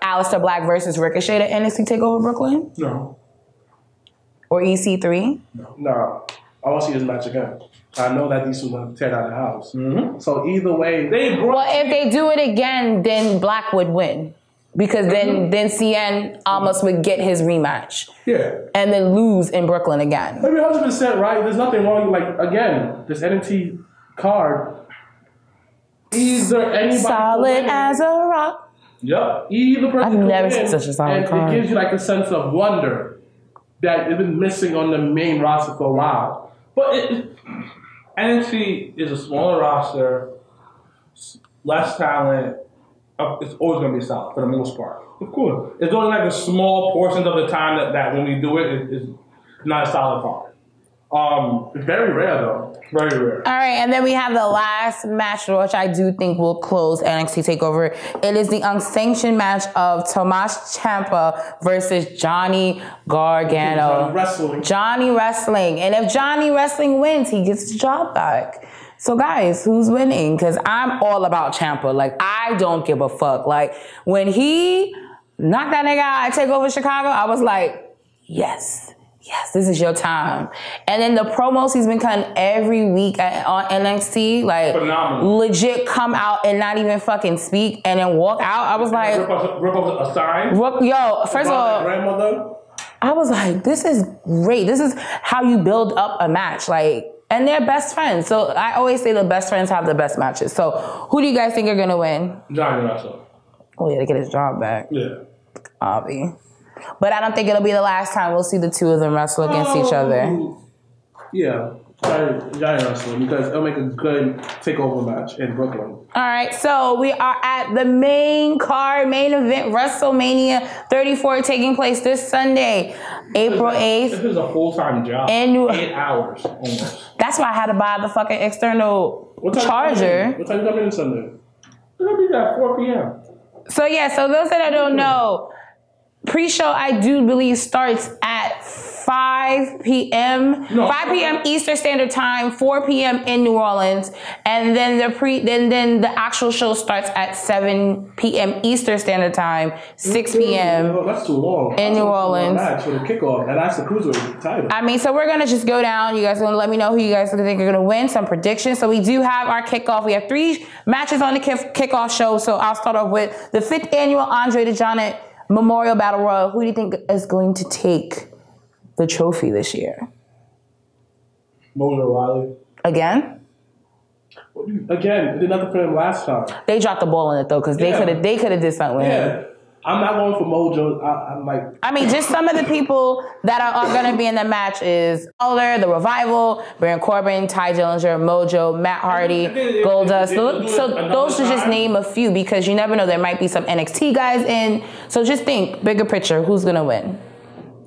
A: Aleister Black versus Ricochet at NXT TakeOver Brooklyn?
B: No.
A: Or EC3?
C: No. I want to see this match again. I know that these two are going to tear down the house. Mm-hmm. So either way,
A: if they do it again, then Black would win. Because then Cien almost would get his rematch.
C: Yeah.
A: And then lose in Brooklyn again.
C: I mean, 100% right. There's nothing wrong. Like, again, this NXT card, either anybody
A: solid as a rock.
C: Yep. Either person
A: I've never seen such a solid card.
C: It gives you like a sense of wonder that it's been missing on the main roster for a while. But
B: NXT is a smaller roster, less talent. It's always going to be solid for the most part. Of course. It's only like a small portion of the time that when we do it is not a solid card.
C: Very rare though.
B: Very rare.
A: All right, and then we have the last match, which I do think will close NXT TakeOver. It is the unsanctioned match of Tommaso Ciampa versus Johnny Gargano. Johnny Wrestling. And if Johnny Wrestling wins, he gets the job back. So guys, who's winning? Because I'm all about Ciampa. Like, I don't give a fuck. Like, when he knocked that nigga out at TakeOver Chicago, I was like, yes. yes, this is your time. And then the promos he's been cutting every week on NXT, like
B: phenomenal.
A: Legit come out and not even fucking speak and then walk out. I was like,
B: rip up a sign.
A: Yo, first of all,
C: grandmother.
A: I was like, this is great. This is how you build up a match. Like, and they're best friends. So I always say the best friends have the best matches. So who do you guys think are gonna win?
B: Johnny Wrestler.
A: Oh yeah, to get his job back.
B: Yeah.
A: Obvi. But I don't think it'll be the last time we'll see the two of them wrestle against each other.
C: Yeah. Giant wrestling, because it'll make a good takeover match in Brooklyn.
A: All right, so we are at the main event, WrestleMania 34, taking place this Sunday, April 8th.
B: This is a full-time job. 8 hours almost.
A: That's why I had to buy the fucking external charger.
C: What time you coming in Sunday?
B: It'll be at 4 p.m.
A: So yeah, so those that don't know, pre-show I do believe starts at 5 p.m. 5 p.m. Eastern Standard Time, 4 p.m. in New Orleans, and then then the actual show starts at 7 p.m. Eastern Standard Time, 6 p.m.
C: Oh, that's too long.
A: In New Orleans.
C: Match for the kickoff, and that's the cruiserweight title.
A: I mean, so we're gonna just go down. You guys are gonna let me know who you guys think are gonna win. Some predictions. So we do have our kickoff. We have 3 matches on the kickoff show. So I'll start off with the 5th annual Andre the Giant Memorial Battle Royal. Who do you think is going to take the trophy this year?
B: Mojo Rawley.
A: Again,
C: they did nothing for him last time.
A: they dropped the ball in it though, because they could have did something with him.
C: Yeah. I'm not going for Mojo. I'm like...
A: I mean, just some of the people that are going to be in the match is Lawler, The Revival, Baron Corbin, Ty Dillinger, Mojo, Matt Hardy, Goldust. So those are just name a few, because you never know. There might be some NXT guys in. So just think, bigger picture, who's going to win?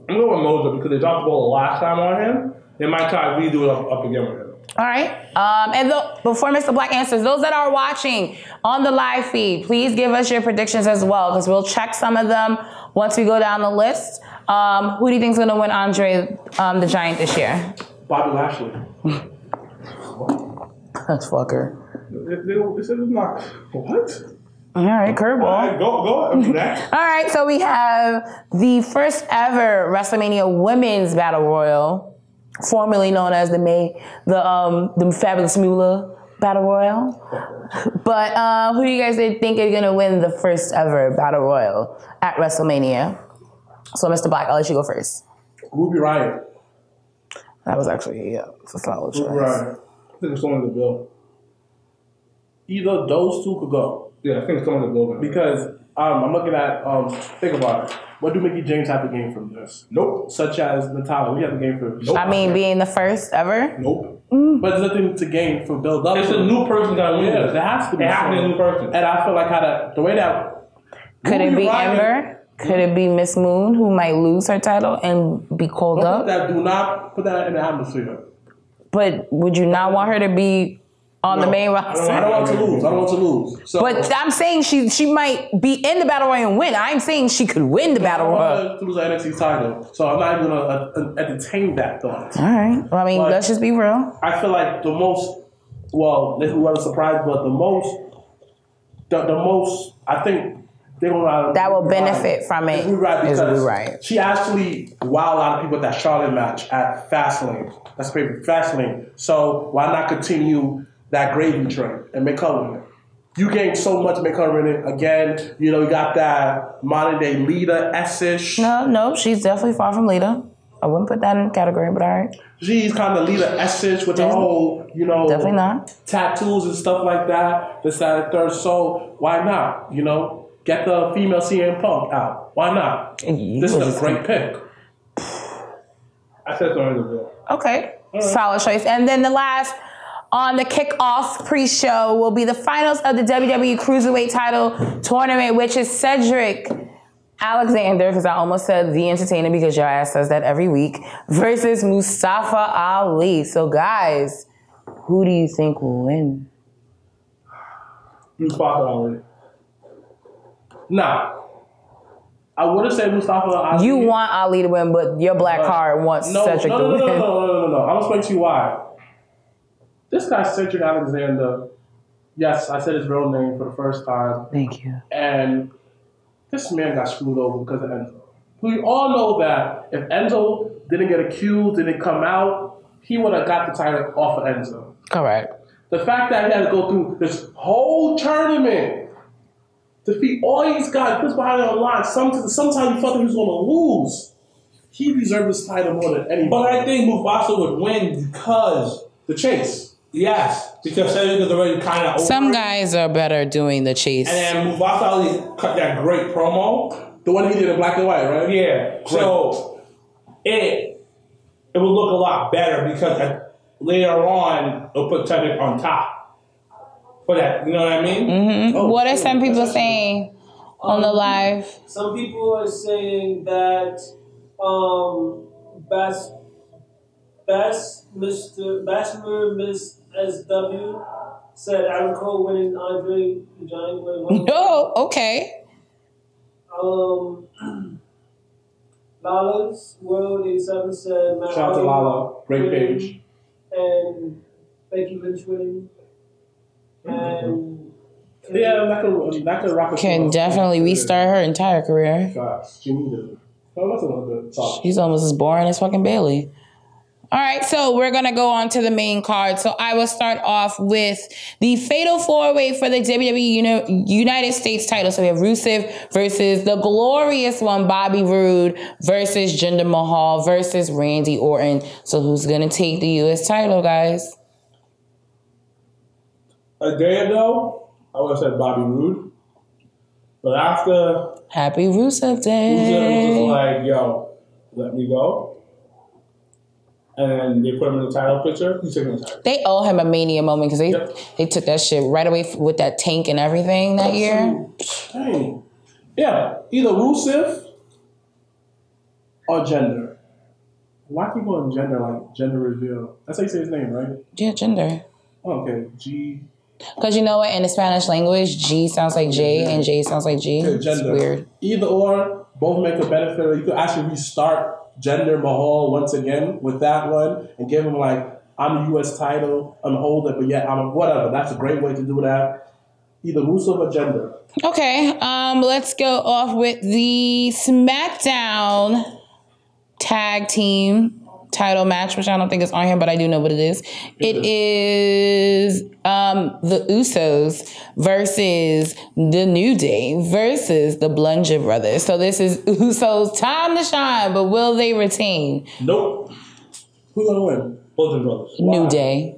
B: I'm going with Mojo because they dropped the ball the last time on him. They might try to redo it up again with him.
A: All right. And before Mr. Black answers, those that are watching on the live feed, please give us your predictions as well, because we'll check some of them once we go down the list. Who do you think is going to win Andre the Giant this year?
C: Bobby Lashley.
A: That's fucker.
B: This is not... What?
A: All right, curveball.
B: All right, go.
A: All right, so we have the first ever WrestleMania Women's Battle Royal, formerly known as the Fabulous Moolah Battle Royal. But who do you guys think is going to win the first ever Battle Royal at WrestleMania? So, Mr. Black, I'll let you go first.
C: Ruby Riott.
A: That was actually, it's a solid choice.
C: Ruby Riott.
B: I think it's someone in the bill.
C: Either those two could go.
B: Yeah, I think it's someone in the bill.
C: Because I'm looking at, think about it. What do Mickie James have to gain from this?
B: Nope.
C: Such as Natalia. We have to gain from
B: Nope.
A: I mean, being the first ever?
B: Nope.
C: But there's nothing to gain from build up.
B: It's a new person that wins.
C: Yeah, there has to be.
B: It has to be a new person.
C: And I feel like the way that...
A: Could it be
C: Riott,
A: Ember? Could it be Miss Moon, who might lose her title and be called up?
C: Do not put that in the atmosphere.
A: But would you not want her to be on the main roster?
C: I don't want to lose. So,
A: but I'm saying she might be in the Battle Royal and win. I'm saying she could win the Battle Royal.
C: I want to lose the NXT title. So I'm not even going to entertain that thought.
A: All right. Well, I mean, let's just be real.
C: I feel like the most, well, this was surprised, but the most, I think,
A: that will benefit from it is right.
C: She actually wowed a lot of people at that Charlotte match at Fastlane. That's favorite Fastlane. So why not continue that gravy train and make her win it? You gained so much, make her win it again. You got that modern day Lita-ish.
A: No, she's definitely far from Lita. I wouldn't put that in the category, but all right.
C: She's kind of Lita-ish with the whole,
A: definitely not
C: tattoos and stuff like that. This, that, and third. So why not? Get the female CM Punk out. Why not? This is a great pick.
B: I said something in the bill.
A: Okay. Right. Solid choice. And then the last on the kickoff pre-show will be the finals of the WWE Cruiserweight title tournament, which is Cedric Alexander, because I almost said The Entertainer because your ass says that every week, versus Mustafa Ali. So, guys, who do you think will win?
B: Mustafa Ali.
C: Nah. I would have said Mustafa Ali.
A: You want Ali to win, but your black card wants Cedric to win.
C: No. I'm going to explain to you why. This guy, Cedric Alexander, yes, I said his real name for the first time.
A: Thank you.
C: And this man got screwed over because of Enzo. We all know that if Enzo didn't get accused, didn't come out, he would have got the title off of Enzo.
A: Correct.
C: The fact that he had to go through this whole tournament, defeat all these guys, puts behind it on the line. Sometimes you felt he was going to lose. He deserved this title more than anybody.
B: But I think Mufasa would win because
C: the chase.
B: Yes, because Cedric is already kind of over.
A: Some guys are better doing the chase.
B: And then Mufasa Ali cut that great promo.
C: The one he did in black and white, right?
B: Yeah.
C: Great.
B: So it would look a lot better because later on it'll put Cedric on top for that. You know what I mean?
A: Mm-hmm. Oh, what are some people saying on the live?
D: Some people are saying that Bashmer Miss SW said Adam Cole winning Andre the Giant winning.
A: Oh, okay.
D: Lala's World 87 said Matt
C: Shout out to Lala, great page.
D: And Becky Lynch winning. And
C: yeah, that could rock.
A: Can definitely restart her entire career. She's almost as boring as fucking Bailey. All right, so we're going to go on to the main card. So I will start off with the Fatal 4-Way for the WWE United States title. So we have Rusev versus the glorious one, Bobby Roode, versus Jinder Mahal versus Randy Orton. So who's going to take the U.S. title, guys?
B: A day ago, I would have said Bobby Roode. But after...
A: Happy Rusev Day.
B: Rusev was just like, yo, let me go. And they put him in the title picture. He's taking the title.
A: They owe him a Mania moment because they took that shit right away with that tank and everything that year.
C: Dang. Yeah, either Rusev or Jinder. Why keep going gender like gender reveal? That's how you say his name, right?
A: Yeah, Jinder.
C: Oh, okay, G.
A: Because you know what? In the Spanish language, G sounds like J and J sounds like G.
C: Okay,
A: it's weird.
C: Either or, both make a benefit. You could actually restart Jinder Mahal once again with that one and give him like, I'm the U.S. title, I'm holder, but yet I'm whatever. That's a great way to do that. Either Rusev or Jinder. Okay,
A: let's go off with the Smackdown tag team title match, which I don't think is on here, but I do know what it is. It is the Usos versus the New Day versus the Bludgeon Brothers. So this is Usos' time to shine, but will they retain?
B: Nope.
C: Who's gonna win?
B: Bludgeon Brothers.
A: New Day.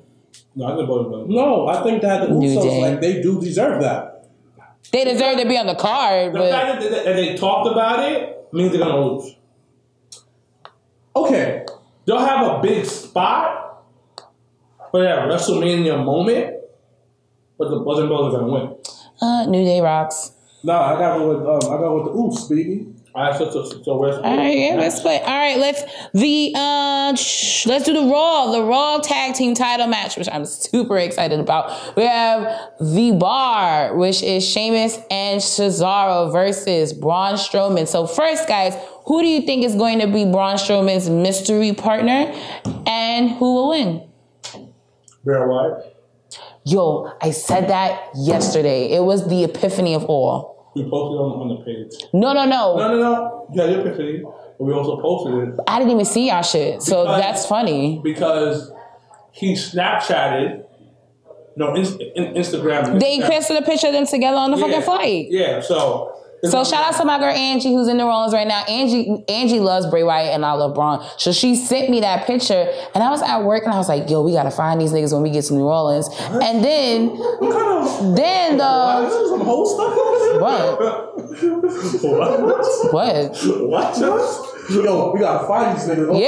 B: No, I think Bludgeon Brothers.
C: No, I think that the Usos, like, they do deserve that.
A: They deserve to be on the card,
B: the
A: but
B: fact that they talked about it means they're gonna lose.
C: Okay.
B: They'll have a big spot for that WrestleMania moment, but the Bludgeon Brothers are gonna win.
A: New Day rocks.
C: No, I got with the Oos, baby.
B: All right, so where's
A: all right, yeah, let's play. All right, let's do the Raw tag team title match, which I'm super excited about. We have The Bar, which is Sheamus and Cesaro versus Braun Strowman. So first, guys, who do you think is going to be Braun Strowman's mystery partner, and who will win?
B: Bray Wyatt.
A: Yo, I said that yesterday. It was the epiphany of all.
B: We posted on the page.
A: No.
B: Yeah, your epiphany. But we also posted it.
A: I didn't even see y'all shit, so that's funny.
B: Because he Snapchatted, Instagram.
A: They posted a picture of them together on the fucking flight.
B: Yeah, so
A: shout out to my girl Angie, who's in New Orleans right now. Angie loves Bray Wyatt and I love Braun. So she sent me that picture, and I was at work and I was like, yo, we gotta find these niggas when we get to New Orleans. What? And then
C: some whole stuff.
A: What?
C: Yo, we gotta find these niggas.
A: We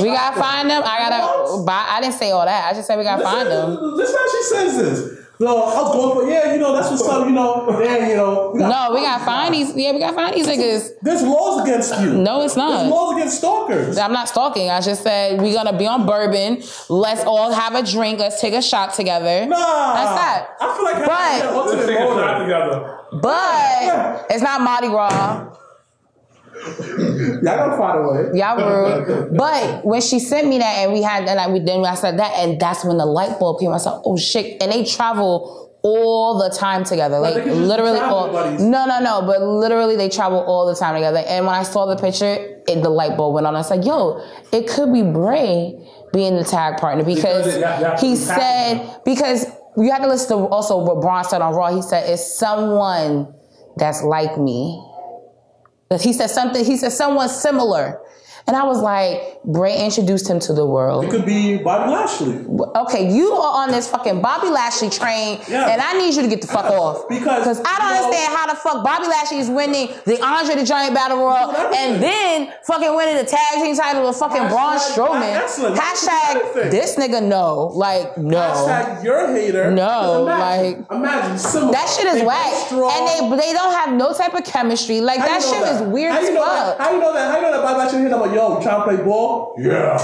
A: gotta find them. I didn't say all that. I just said we gotta find them.
C: Listen how she says this. No, I was going for that's what's up, we gotta find these. Yeah, we gotta find these niggas. There's laws against you.
A: No, it's not.
C: There's laws against stalkers.
A: I'm not stalking. I just said we're gonna be on bourbon. Let's all have a drink. Let's take a shot together.
C: Nah,
A: that's that.
C: I feel like
B: let's take a shot together.
A: But it's not Mardi Gras.
C: Y'all gotta find a way.
A: Y'all rude. But when she sent me that and I said that, and that's when the light bulb came. I said, oh shit. And they travel all the time together. Like literally no, but literally they travel all the time together. And when I saw the picture, the light bulb went on. I was like, yo, it could be Bray being the tag partner because he said, because you have to listen to also what Braun said on Raw. He said, it's someone that's like me. He said someone similar. And I was like, Bray introduced him to the world.
C: It could be Bobby Lashley.
A: Okay, you are on this fucking Bobby Lashley train, and I need you to get the fuck off. Because I don't understand how the fuck Bobby Lashley is winning the Andre the Giant Battle Royal and then fucking winning the tag team title with fucking Braun Strowman. Hashtag this nigga no. Like, no.
C: Hashtag you're a hater.
A: No.
C: Imagine similar.
A: That shit is whack. And they don't have no type of chemistry. Like, that shit is weird as fuck.
C: How you know that? How you know that Bobby Lashley hit him like, yo, you trying to play ball? Yeah.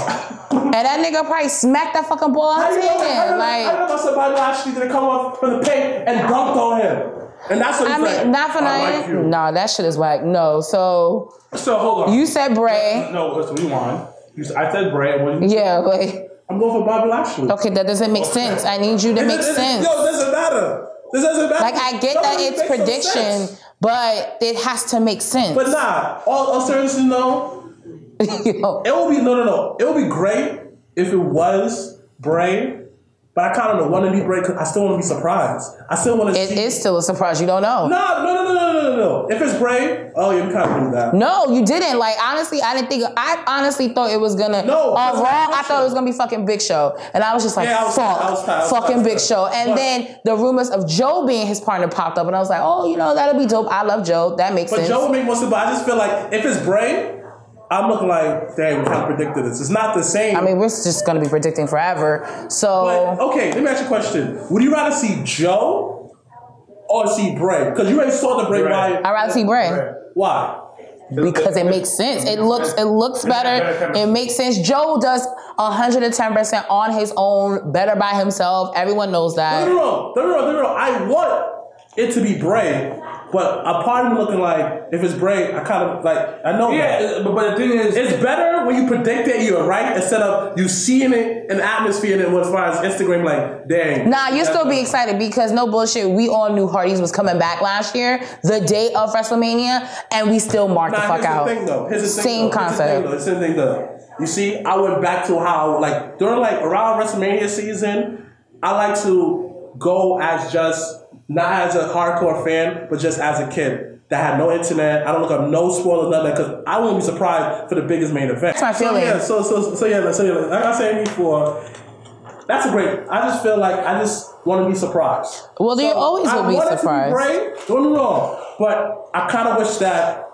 A: And that nigga probably smacked that fucking ball out of his hand.
C: I know about somebody Lashley gonna come up from the paint and dunked on him. And that's what
A: not for nothing. No, that shit is whack. No, so
B: hold on.
A: You said Bray.
B: No, let's rewind. I said Bray.
A: Yeah, wait.
C: I'm going for Bobby Lashley.
A: Okay, that doesn't make sense. I need you to make sense.
C: Yo, this doesn't matter. This doesn't matter.
A: Like, I get that it's prediction, but it has to make sense.
C: But nah, all seriousness, no. It will be no. It will be great if it was Bray, but I kind of want to be Bray because I still want to be surprised. I still want to.
A: It is still a surprise. You don't know.
C: No. If it's Bray, oh yeah, we kind of do that.
A: No, you didn't. Like, honestly, I didn't think. I honestly thought it was gonna. No, on Raw, I thought it was gonna be fucking Big Show, and I was just like, fucking Big Show. And then the rumors of Joe being his partner popped up, and I was like, oh, that'll be dope. I love Joe. That makes sense.
C: But Joe would make more sense. But I just feel like if it's Bray, I'm looking like, dang, we kind of predicted this. It's not the same.
A: I mean, we're just going to be predicting forever. So.
C: But, okay, let me ask you a question. Would you rather see Joe or see Bray? Because you already saw the Bray Wyatt.
A: I'd rather see Bray.
C: Why?
A: Because it makes sense. It looks better. It makes sense. Joe does 110% on his own, better by himself. Everyone knows that.
C: Don't get me wrong. I want it to be Bray. But a part of me looking like, if it's Bray, I kind of like, I know.
B: Yeah, but the thing is,
C: it's better when you predict it, you're right, instead of you seeing it in the atmosphere and then as far as Instagram, like, dang.
A: Nah, you'll still be excited because no bullshit, we all knew Hardy's was coming back last year, the day of WrestleMania, and we still marked the fuck out. Same concept.
C: Here's the thing though. You see, I went back to how, like, during, like, around WrestleMania season, I like to go as just, not as a hardcore fan, but just as a kid that had no internet. I don't look up no spoilers, nothing, because I wouldn't be surprised for the biggest main event.
A: That's my feeling.
C: So yeah, like I said before, that's a great. I just feel like I just want to be surprised.
A: Well, you always will be surprised.
C: Don't get me wrong, but I kind of wish that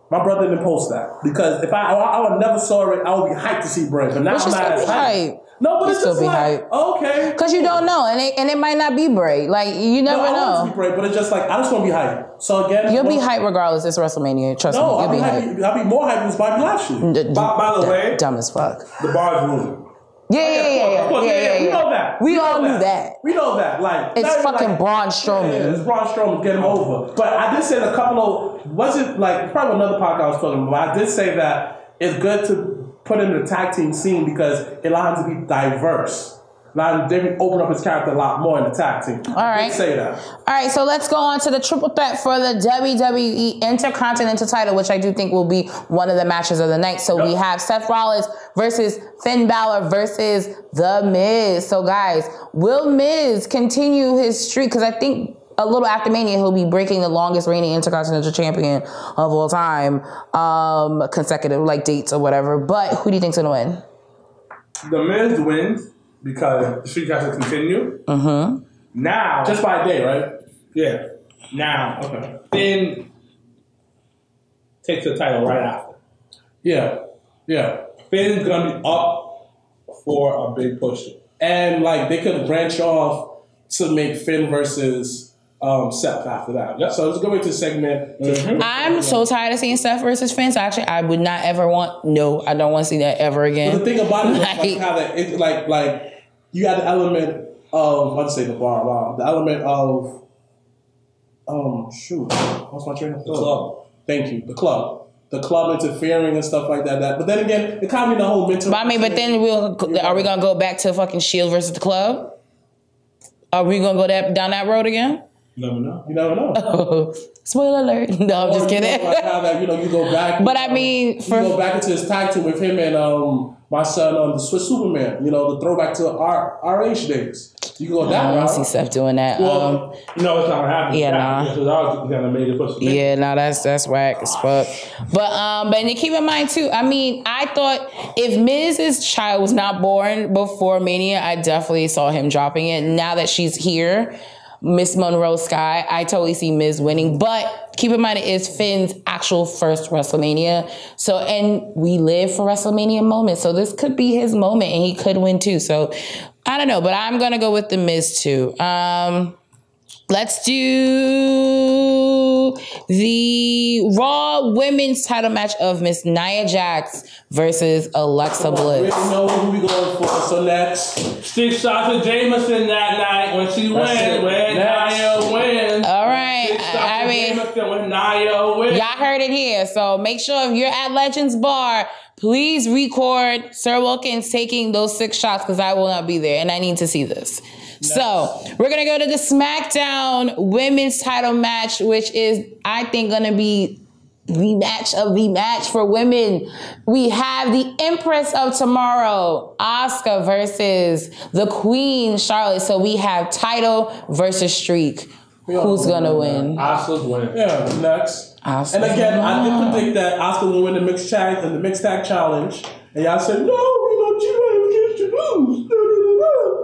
C: my brother didn't post that, because if I would never saw it, I would be hyped to see Bray. But now I'm not as hyped. No, but it's still be hype. Okay.
A: Because you don't know, and it might not be Bray. Like, you never know.
C: I want to be Bray, but it's just like, I just want to be hype. So again,
A: you'll be hype regardless. It's WrestleMania. Trust me, you'll be hype.
C: I'll be more hype than Bobby Lashley.
B: By the way,
A: dumb as fuck.
B: The bar is moving.
A: Yeah.
C: We know that.
A: We all knew that.
C: We know that. Like,
A: it's fucking Braun Strowman.
C: Yeah, it's Braun Strowman. Get him over. But I did say a couple of, wasn't like probably another podcast I was talking about. I did say that it's good to put him in the tag team scene because it allows him to be diverse. Now David open up his character a lot more in the tag team.
A: All right.
C: Say that.
A: All right, so let's go on to the triple threat for the WWE Intercontinental title, which I do think will be one of the matches of the night. So we have Seth Rollins versus Finn Balor versus The Miz. So guys, will Miz continue his streak? Because I think a little after Mania, he'll be breaking the longest reigning Intercontinental Champion of all time, consecutive, like dates or whatever. But who do you think's gonna win?
B: The Miz wins because the streak has to continue.
A: Mm-hmm.
B: Now,
C: just by a day, right?
B: Yeah. Now, okay. Finn takes the title right after.
C: Yeah.
B: Finn's gonna be up for a big push,
C: and like they could branch off to make Finn versus Seth after that. Yep. So let's go into the segment.
B: Mm-hmm.
A: I'm so tired of seeing Seth versus Finn. So actually, I would not ever want. No, I don't want to see that ever again.
C: But the thing about it is like how that like you got the element of let's say the bar. Wow, the element of what's my train of thought?
B: The club.
C: Thank you. The club interfering and stuff like that. But then again, it kind of the whole mental.
A: But I mean, but then are we gonna go back to fucking Shield versus the club? Are we gonna go down that road again?
C: You never know. You never know.
A: Oh, spoiler alert. No, I'm just kidding.
C: Like how that, you go back.
A: But I mean,
C: you go back into his tag team with him and my son on the Swiss Superman. The throwback to our age days. You can go that route.
A: I don't see Steph doing that.
B: Well, it's not gonna happen.
A: Yeah, nah. Yeah, no, that's whack as fuck. But keep in mind too. I mean, I thought if Miz's child was not born before Mania, I definitely saw him dropping it. Now that she's here, Miss Monroe Sky, I totally see Miz winning. But keep in mind, it is Finn's actual first WrestleMania. So, and we live for WrestleMania moments. So this could be his moment and he could win too. So I don't know, but I'm going to go with the Miz too. Let's do the Raw Women's title match of Miss Nia Jax versus Alexa Bliss.
C: We know who we going for. So next,
B: 6 shots of Jameson that night when she wins. When Nia wins.
A: All right.
B: 6 shots of Jameson when Nia wins.
A: Y'all heard it here. So make sure if you're at Legends Bar, please record Sir Wilkins taking those 6 shots because I will not be there and I need to see this. Nice. So we're going to go to the SmackDown women's title match, which is, I think, going to be the match of the match for women. We have the Empress of Tomorrow, Asuka versus the Queen, Charlotte. So we have title versus streak. Who's going to win?
B: Asuka's winning.
C: Yeah, next.
A: Asuka's
C: and again, I did predict that Asuka will win the mixed tag challenge. And y'all said, no, she might get you lose.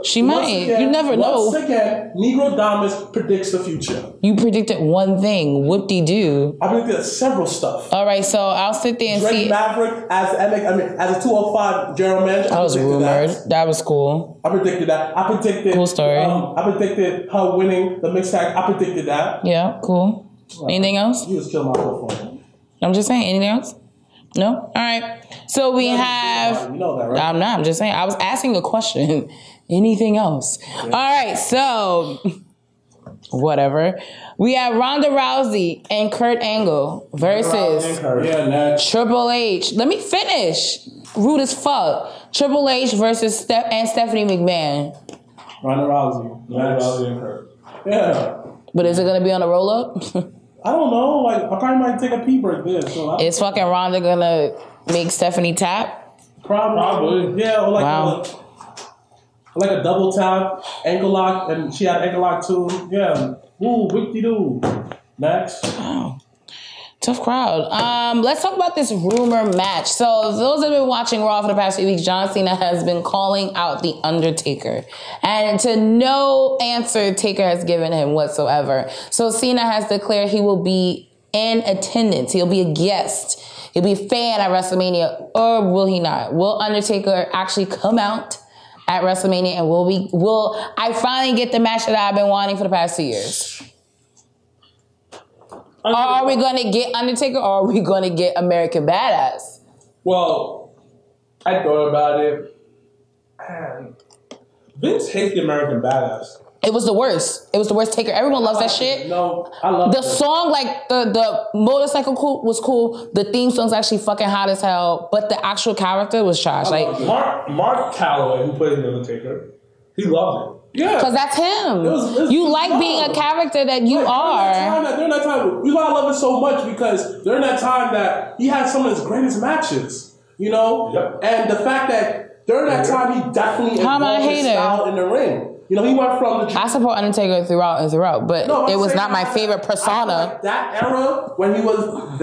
A: She might. Again, you never know.
C: Once again, Negro Damas predicts the future.
A: You predicted one thing. Whoop-de-doo.
C: I predicted several stuff.
A: All right, so I'll sit there and
C: Drake
A: see.
C: Maverick as a 205 general manager.
A: That was rumored. That was cool.
C: I predicted that. I predicted.
A: Cool story.
C: I predicted her winning the mixed tag. I predicted that.
A: Yeah, cool. Anything else?
C: You just killed my whole phone.
A: I'm just saying. Anything else? No? All right. So we have...
C: You know that, right?
A: I'm not. I'm just saying. I was asking a question. Anything else? Yeah. All right. So... Whatever. We have Ronda Rousey and Kurt Angle versus Triple H. Let me finish. Rude as fuck. Triple H versus Stephanie McMahon.
C: Ronda Rousey.
B: Ronda Rousey and Kurt.
C: Yeah.
A: But is it going to be on a roll-up?
C: I don't know. Like, I probably might take a pee break there. So
A: is fucking Ronda going to make Stephanie tap?
C: Probably. Yeah, or like a double tap, ankle lock, and she had ankle lock too. Yeah. Ooh, whip-de-doo. Next.
A: Wow. Tough crowd. Let's talk about this rumor match. So those that have been watching Raw for the past few weeks, John Cena has been calling out The Undertaker. And to no answer Taker has given him whatsoever. So Cena has declared he will be in attendance. He'll be a guest. He'll be a fan at WrestleMania. Or will he not? Will Undertaker actually come out at WrestleMania and will I finally get the match that I've been wanting for the past 2 years? Are we going to get Undertaker or are we going to get American Badass?
B: Well, I thought about it. Man, Vince hates the American Badass.
A: It was the worst. It was the worst Taker. Everyone loves that shit.
C: No, I love
A: the song, like the motorcycle was cool. The theme song's actually fucking hot as hell. But the actual character was trash. Like
B: Mark Calloway, who plays the Undertaker, he loved it.
C: Yeah,
A: because that's him. You like being a character that you are.
C: During that time, we gotta love it so much because during that time that he had some of his greatest matches, Yep. And the fact that during that time he definitely involved his style in the ring. He went from the...
A: I support Undertaker throughout and throughout, but it was not my favorite persona.
C: Like that era, when he was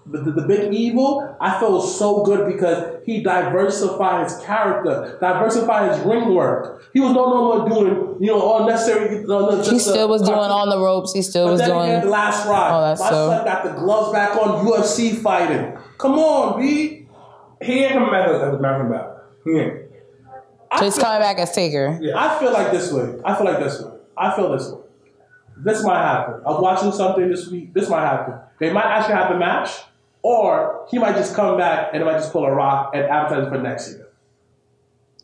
C: the big evil, I felt so good because he diversified his character, diversified his ring work. He was no more doing, unnecessary...
A: He still was doing on the ropes. He still was doing...
C: Again, the last ride.
A: Oh, that's
C: My son got the gloves back on, UFC fighting. Come on, B.
B: He ain't coming back as American Badass. He ain't.
A: So he's coming back as Taker.
C: Yeah. I feel this way. This might happen. I'm watching something this week. This might happen. They might actually have the match, or he might just come back and they might just pull a rock and advertise it for next year.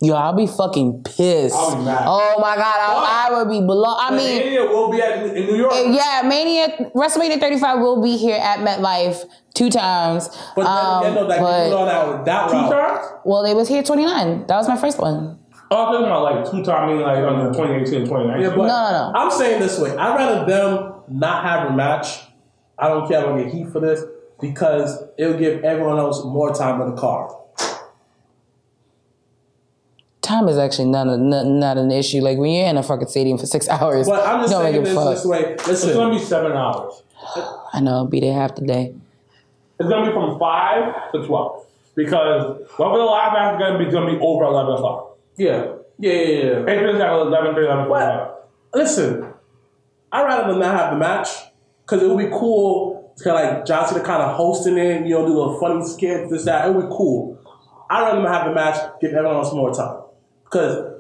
A: Yo, I'll be fucking pissed.
B: I'll be mad.
A: Oh my God, I would be below.
B: Mania will be in New York.
A: Yeah, WrestleMania 35 will be here at MetLife 2 times.
C: But then again, that route.
A: Well, they was here 29. That was my first one.
B: Oh, I'm talking about like 2-time, meaning like under 2018 and 2019.
C: Yeah, but
A: No.
C: I'm saying this way. I'd rather them not have a match. I don't care if I get heat for this because it'll give everyone else more time on the card.
A: Time is actually not an issue. Like when you're in a fucking stadium for 6 hours,
C: But I'm just saying this way. Listen,
B: it's gonna be 7 hours.
A: I know, be there half the day.
B: It's gonna be from 5 to 12 because whatever the live match is gonna be over 11 o'clock.
C: Yeah.
B: It's at 11:30,
C: But listen, I'd rather them not have the match because it would be cool to like John Cena kind of hosting it, do little funny skits, this, that. It would be cool. I'd rather them have the match, give everyone else more time. Because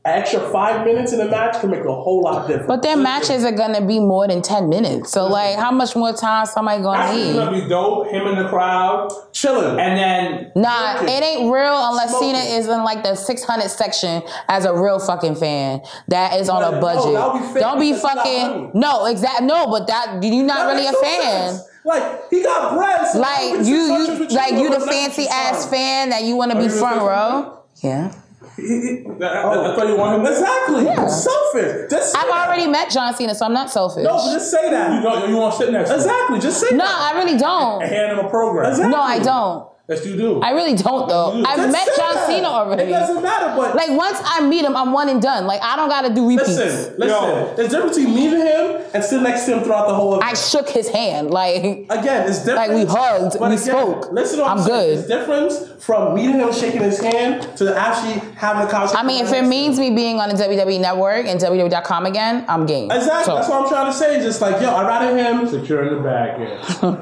C: an extra 5 minutes in a match can make a whole lot of difference.
A: But their matches are gonna be more than 10 minutes. So like, how much more time somebody gonna need?
B: It's gonna be dope. Him in the crowd
C: chilling,
B: and then
A: nah, it ain't real unless Cena is in like the 600 section as a real fucking fan that is on a budget. Don't be fucking but that you're not really a fan.
C: Sense. Like he got bread. So
A: like you the fancy ass fan that you want to be front row. Yeah.
B: That's why you want him.
C: Exactly. Yeah. Selfish.
A: I've already met John Cena, so I'm not selfish.
C: No, but just say that.
B: You want to sit next to him.
C: Exactly. Just say
A: no,
C: that.
A: I really don't.
B: And hand him a program.
C: Exactly.
A: No, I don't.
B: Yes, you do.
A: I really don't, though. I've met John Cena already.
C: It doesn't matter, but
A: like once I meet him, I'm one and done. Like I don't gotta do repeats.
C: Listen. There's difference between meeting him and sitting next to him throughout the whole event.
A: I shook his hand. Like
C: again, it's different.
A: Like we hugged, we spoke.
C: Listen to what I'm
A: good.
C: It's difference from meeting him, shaking his hand, to actually having a conversation.
A: I mean, if it means me being on the WWE Network and WWE.com again, I'm game.
C: Exactly. So. That's what I'm trying to say. Just like, I'd rather him
B: secure in the bag.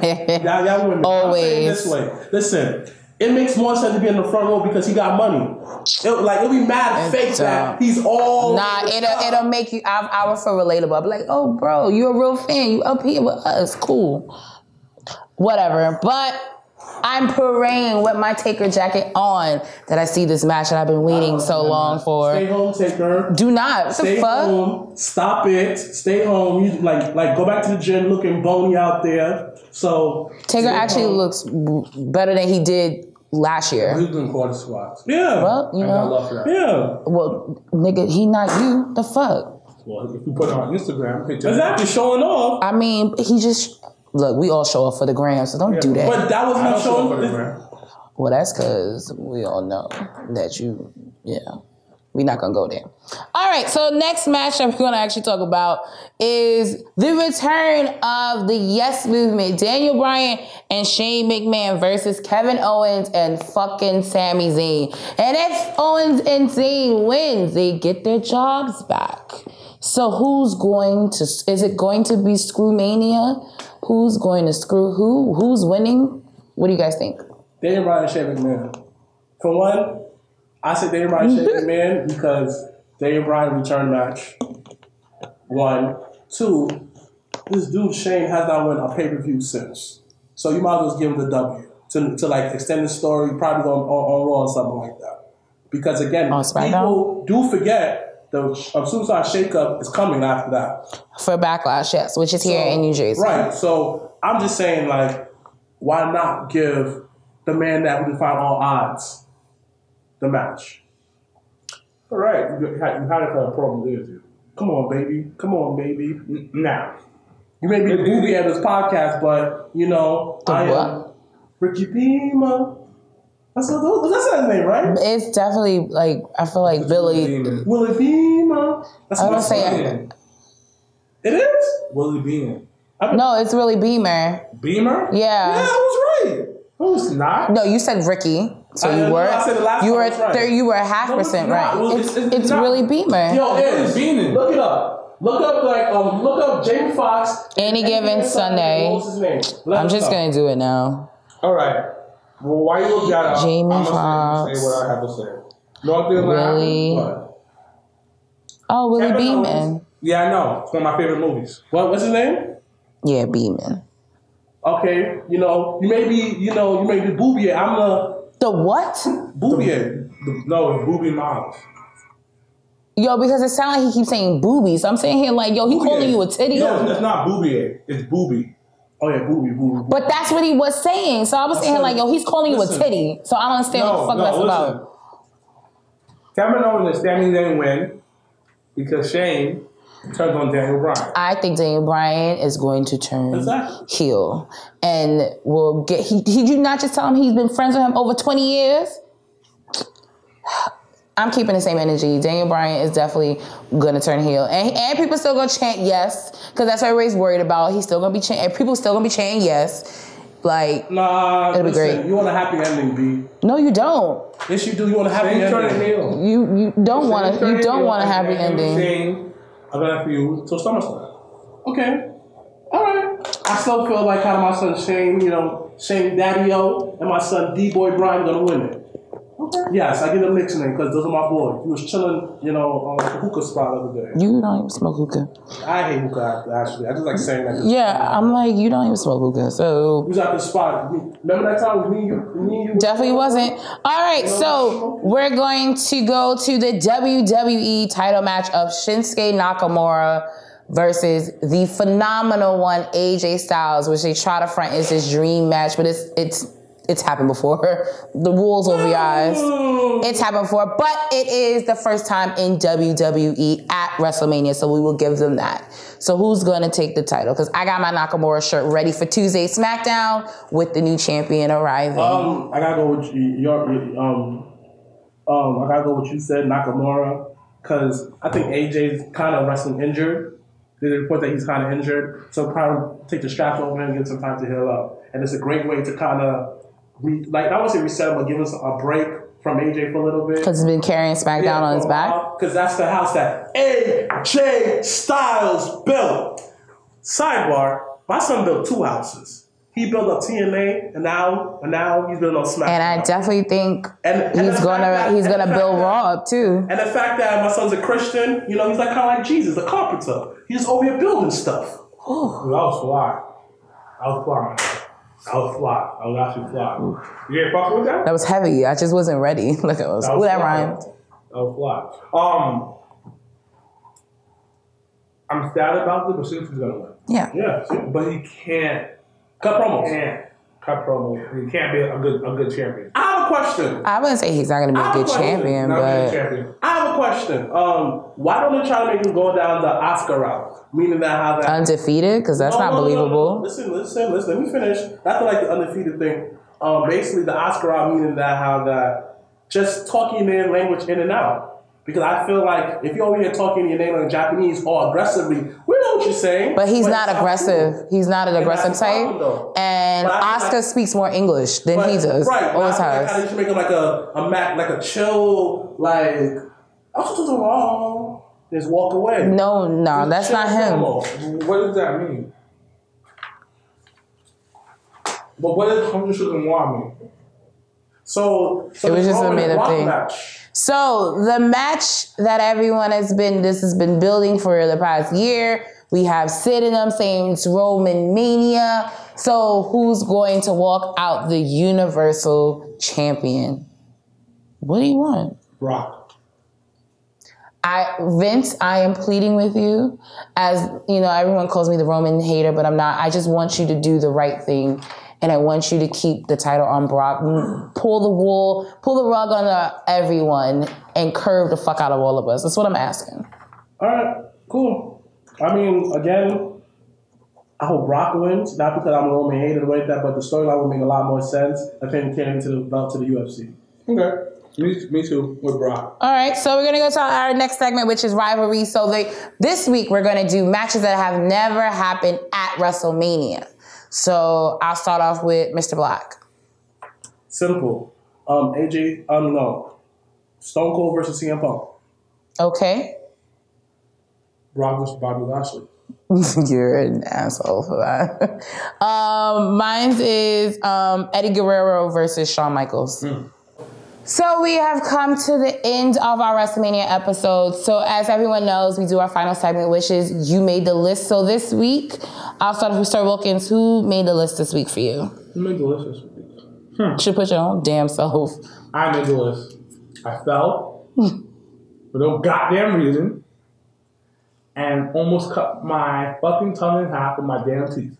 C: Yeah. y'all women.
A: Always.
C: This way. Listen. It makes more sense to be in the front row because he got money. It'll be mad fake that he's all.
A: Nah, it'll make you. I would feel relatable. I'll be like, oh, bro, you a real fan. You up here with us. Cool. Whatever. But I'm praying with my Taker jacket on that I see this match that I've been waiting so long for.
C: Stay home, Taker.
A: Do not. What
C: Stay
A: the fuck?
C: home. Stop it. Stay home. You like go back to the gym looking bony out there. So
A: Taker actually looks better than he did last year.
B: He's doing quarter squats.
C: Yeah.
A: Well,
B: I love that.
C: Yeah.
A: Well, nigga, he not you. The fuck?
B: Well, if you put it on Instagram,
C: exactly, showing off.
A: I mean, he just look. We all show up for the gram, so don't do that.
C: But that was not showing
B: for the gram.
A: Well, that's because we all know that you. Yeah. We're not going to go there. All right, so next match that we're going to actually talk about is the return of the Yes Movement. Daniel Bryan and Shane McMahon versus Kevin Owens and fucking Sami Zayn. And if Owens and Zayn wins, they get their jobs back. So who's going to... Is it going to be Screwmania? Who's going to screw who? Who's winning? What do you guys think?
C: Daniel Bryan and Shane McMahon. For one... I said Daniel Bryan Shane McMahon because Daniel Bryan return match. 1. 2. This dude Shane has not won a pay-per-view since. So you might as well give him the W. To like extend the story, probably on Raw or something like that. Because again, people do forget the Superstar Shakeup is coming after that.
A: For Backlash, yes, which is here in New Jersey.
C: Right. So I'm just saying, like, why not give the man that would defy all odds the match?
B: All right, you had it for a problem with you.
C: Come on, baby. Come on, baby.
B: Now,
C: you may be the booby at this podcast, but I am Ricky Beamer. That's his name, right?
A: It's definitely like I feel like Willie
C: Beamer. That's
A: I don't say it.
C: It is
B: Willie Beamer.
A: No, it's really Beamer.
B: Beamer?
A: Yeah.
C: Yeah, I was right.
B: No, it's not.
A: No, you said Ricky. So you were you were 0.5% right. It's really Beamer.
C: Yo, it's Beamer. Look it up. Look up Jamie Foxx.
A: Any given Sunday.
C: What's his name?
A: I'm just gonna do it now.
B: All right. Well, why you look that up?
A: Jamie
B: I'm
A: Foxx.
B: say what I have to say. No,
A: Willie. Willie Beeman.
B: Yeah, I know. It's one of my favorite movies.
C: What's his name?
A: Yeah, Beeman.
C: Okay, you may be Boobier. I'm
A: the what?
C: Boobier.
B: No, Booby Miles.
A: Yo, because it sounds like he keeps saying boobies. So I'm saying here like, yo, he calling you a titty.
B: No, it's not Boobier. It's Booby.
C: Oh yeah, Booby.
A: But that's what he was saying. So I was saying like, yo, he's calling you a titty. So I don't understand what the fuck that's about.
B: Kevin Owens and Sami Zayn win because Shane turns on Daniel Bryan.
A: I think Daniel Bryan is going to turn heel. And will get... He did you not just tell him he's been friends with him over 20 years? I'm keeping the same energy. Daniel Bryan is definitely going to turn heel. And people still going to chant yes, because that's what everybody's worried about. He's still going to be chanting... People still going to be chanting yes. Like,
C: nah,
A: it'll be great.
C: You want a happy ending, B.
A: No, you don't.
C: Yes, you do. You want a happy ending.
A: You don't want a happy ending.
C: I'm gonna have you till SummerSlam. Okay. All right. I still feel like kind of my son Shane, Shane Daddy-O and my son D-Boy Brian gonna win it. Okay. Yes, I give them Knicks name because those are my boys. He was chilling, on the hookah spot the other day.
A: You don't even smoke hookah.
C: I hate hookah, actually. I just like saying that.
A: Yeah, I'm like, you don't even smoke hookah, so...
C: Who's at the spot? Remember that time with me and you?
A: Definitely wasn't. All right, so we're going to go to the WWE title match of Shinsuke Nakamura versus the phenomenal one, AJ Styles, which they try to front is this dream match, but it's happened before. The wool's over your eyes. It's happened before, but it is the first time in WWE at WrestleMania, so we will give them that. So who's going to take the title? Because I got my Nakamura shirt ready for Tuesday Smackdown with the new champion arriving.
C: I gotta go with I gotta go with you said, Nakamura, because I think AJ's kind of wrestling injured. There's a report that he's kind of injured, so probably take the straps over him and give some time to heal up. And it's a great way to kind of I would say reset him, but give us a break from AJ for a little bit.
A: Because he's been carrying Smackdown on his back.
C: Because that's the house that AJ Styles built. Sidebar: my son built 2 houses. He built up TNA, and now he's building on SmackDown. And
A: I definitely think he's gonna build Raw up too.
C: And the fact that my son's a Christian, he's like kind of like Jesus, a carpenter. He's over here building stuff.
B: Oh, that was fly. I was actually fly. You ain't fucking with that?
A: That was heavy. I just wasn't ready. Look at us. Ooh, that rhymed.
B: That was fly. I'm sad about this, but Shinsuke's gonna win.
A: Yeah.
B: But he can't
C: cut promos.
B: He can't be a good champion.
C: I have a question.
A: I wouldn't say he's not going to be a good champion, but
C: I have a question. Why don't they try to make him go down the Oscar route? Meaning that how that
A: undefeated? Because that's not believable.
C: Listen. Let me finish. That's like the undefeated thing. Basically, the Oscar route meaning that how that just talking their language in and out. Because I feel like if you're over here talking your name in Japanese or aggressively, we know what you're saying.
A: But he's not aggressive. Cool. He's not an aggressive type. And Oscar speaks more English than he does.
C: Right.
A: Always has.
C: I should make him like a chill, like, I was doing wrong. Just walk away.
A: No, that's not him.
B: What does that mean? But what does Hamza mean? So
A: it was just a made up thing. Match. So the match that everyone has been building for the past year. We have Sid in them saying it's Roman Mania. So who's going to walk out the Universal Champion? What do you want?
B: Brock.
A: Vince, I am pleading with you. As you know, everyone calls me the Roman hater, but I'm not. I just want you to do the right thing. And I want you to keep the title on Brock. Pull the rug under everyone and curve the fuck out of all of us. That's what I'm asking.
C: All right, cool. I mean, again, I hope Brock wins. Not because I'm a Roman hater or like that, but the storyline would make a lot more sense if he came into the belt to the UFC.
B: Okay. Me too, with Brock.
A: All right, so we're going to go to our next segment, which is rivalry. So this week, we're going to do matches that have never happened at WrestleMania. So I'll start off with Mr. Black.
C: Simple. Stone Cold versus CM Punk.
A: Okay.
B: Brock versus Bobby Lashley.
A: You're an asshole for that. Mine is Eddie Guerrero versus Shawn Michaels. So we have come to the end of our WrestleMania episode. So as everyone knows, we do our final segment, which is You Made the List. So this week, I'll start with Sir Wilkins. Who made the list this week for you?
B: Who made the list this week?
A: Should put your own damn self.
B: I made the list. I fell for no goddamn reason and almost cut my fucking tongue in half with my damn teeth.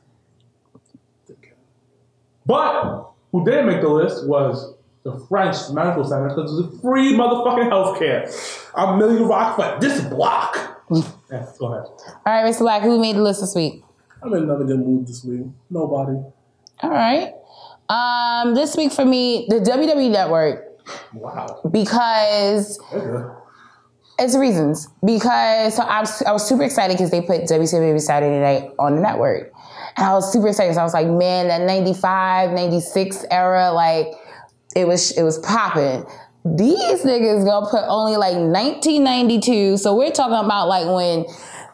B: But who did make the list was the French medical center because it's free motherfucking healthcare. I'm Millie Rock for this block. Yes, go ahead.
A: All right, Mr. Black, who made the list this week?
C: I'm in another good mood this week. Nobody.
A: All right. This week for me, the WWE Network.
B: Wow.
A: Because it's reasons. Because I was super excited because they put WCW Saturday Night on the network. And I was super excited. So I was like, man, that 95, 96 era, like, it was popping. These niggas gonna put only like 1992. So we're talking about like when,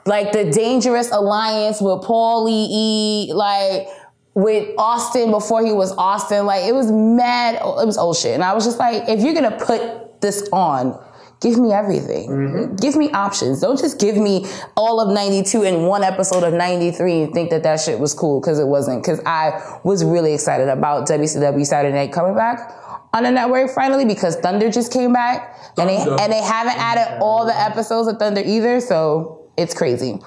A: like the Dangerous Alliance with Paul Lee, like with Austin before he was Austin. Like it was mad. It was old shit. And I was just like, if you're gonna put this on, give me everything. Mm-hmm. Give me options. Don't just give me all of 92 in one episode of 93 and think that shit was cool, because it wasn't. Because I was really excited about WCW Saturday Night coming back on the network finally, because Thunder just came back and they haven't added all the episodes of Thunder either, so it's crazy.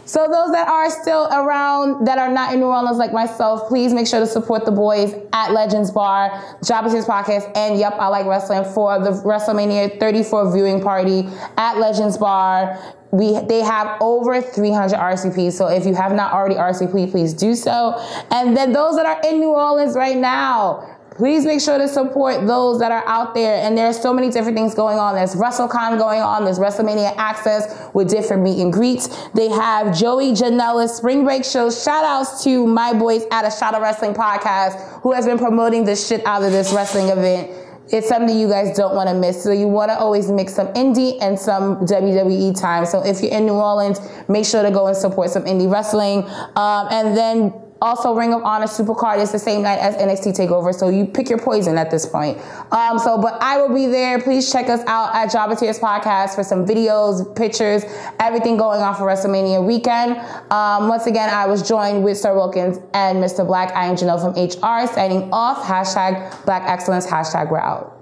A: So those that are still around, that are not in New Orleans like myself, please make sure to support the boys at Legends Bar, Jabba Tears Podcast, and Yup, I Like Wrestling for the WrestleMania 34 viewing party at Legends Bar. They have over 300 RSVPs, so if you have not already RSVP'd, please do so. And then those that are in New Orleans right now, please make sure to support those that are out there. And there are so many different things going on. There's WrestleCon going on. There's WrestleMania Access with different meet and greets. They have Joey Janela's Spring Break show. Shout outs to my boys at A Shot of Wrestling Podcast, who has been promoting the shit out of this wrestling event. It's something you guys don't want to miss. So you want to always mix some indie and some WWE time. So if you're in New Orleans, make sure to go and support some indie wrestling. And then also, Ring of Honor Supercard is the same night as NXT TakeOver, so you pick your poison at this point. But I will be there. Please check us out at Jabba Tears Podcast for some videos, pictures, everything going on for WrestleMania weekend. Once again, I was joined with Sir Wilkins and Mr. Black. I am Janelle from HR, signing off. #Black Excellence. #we're out.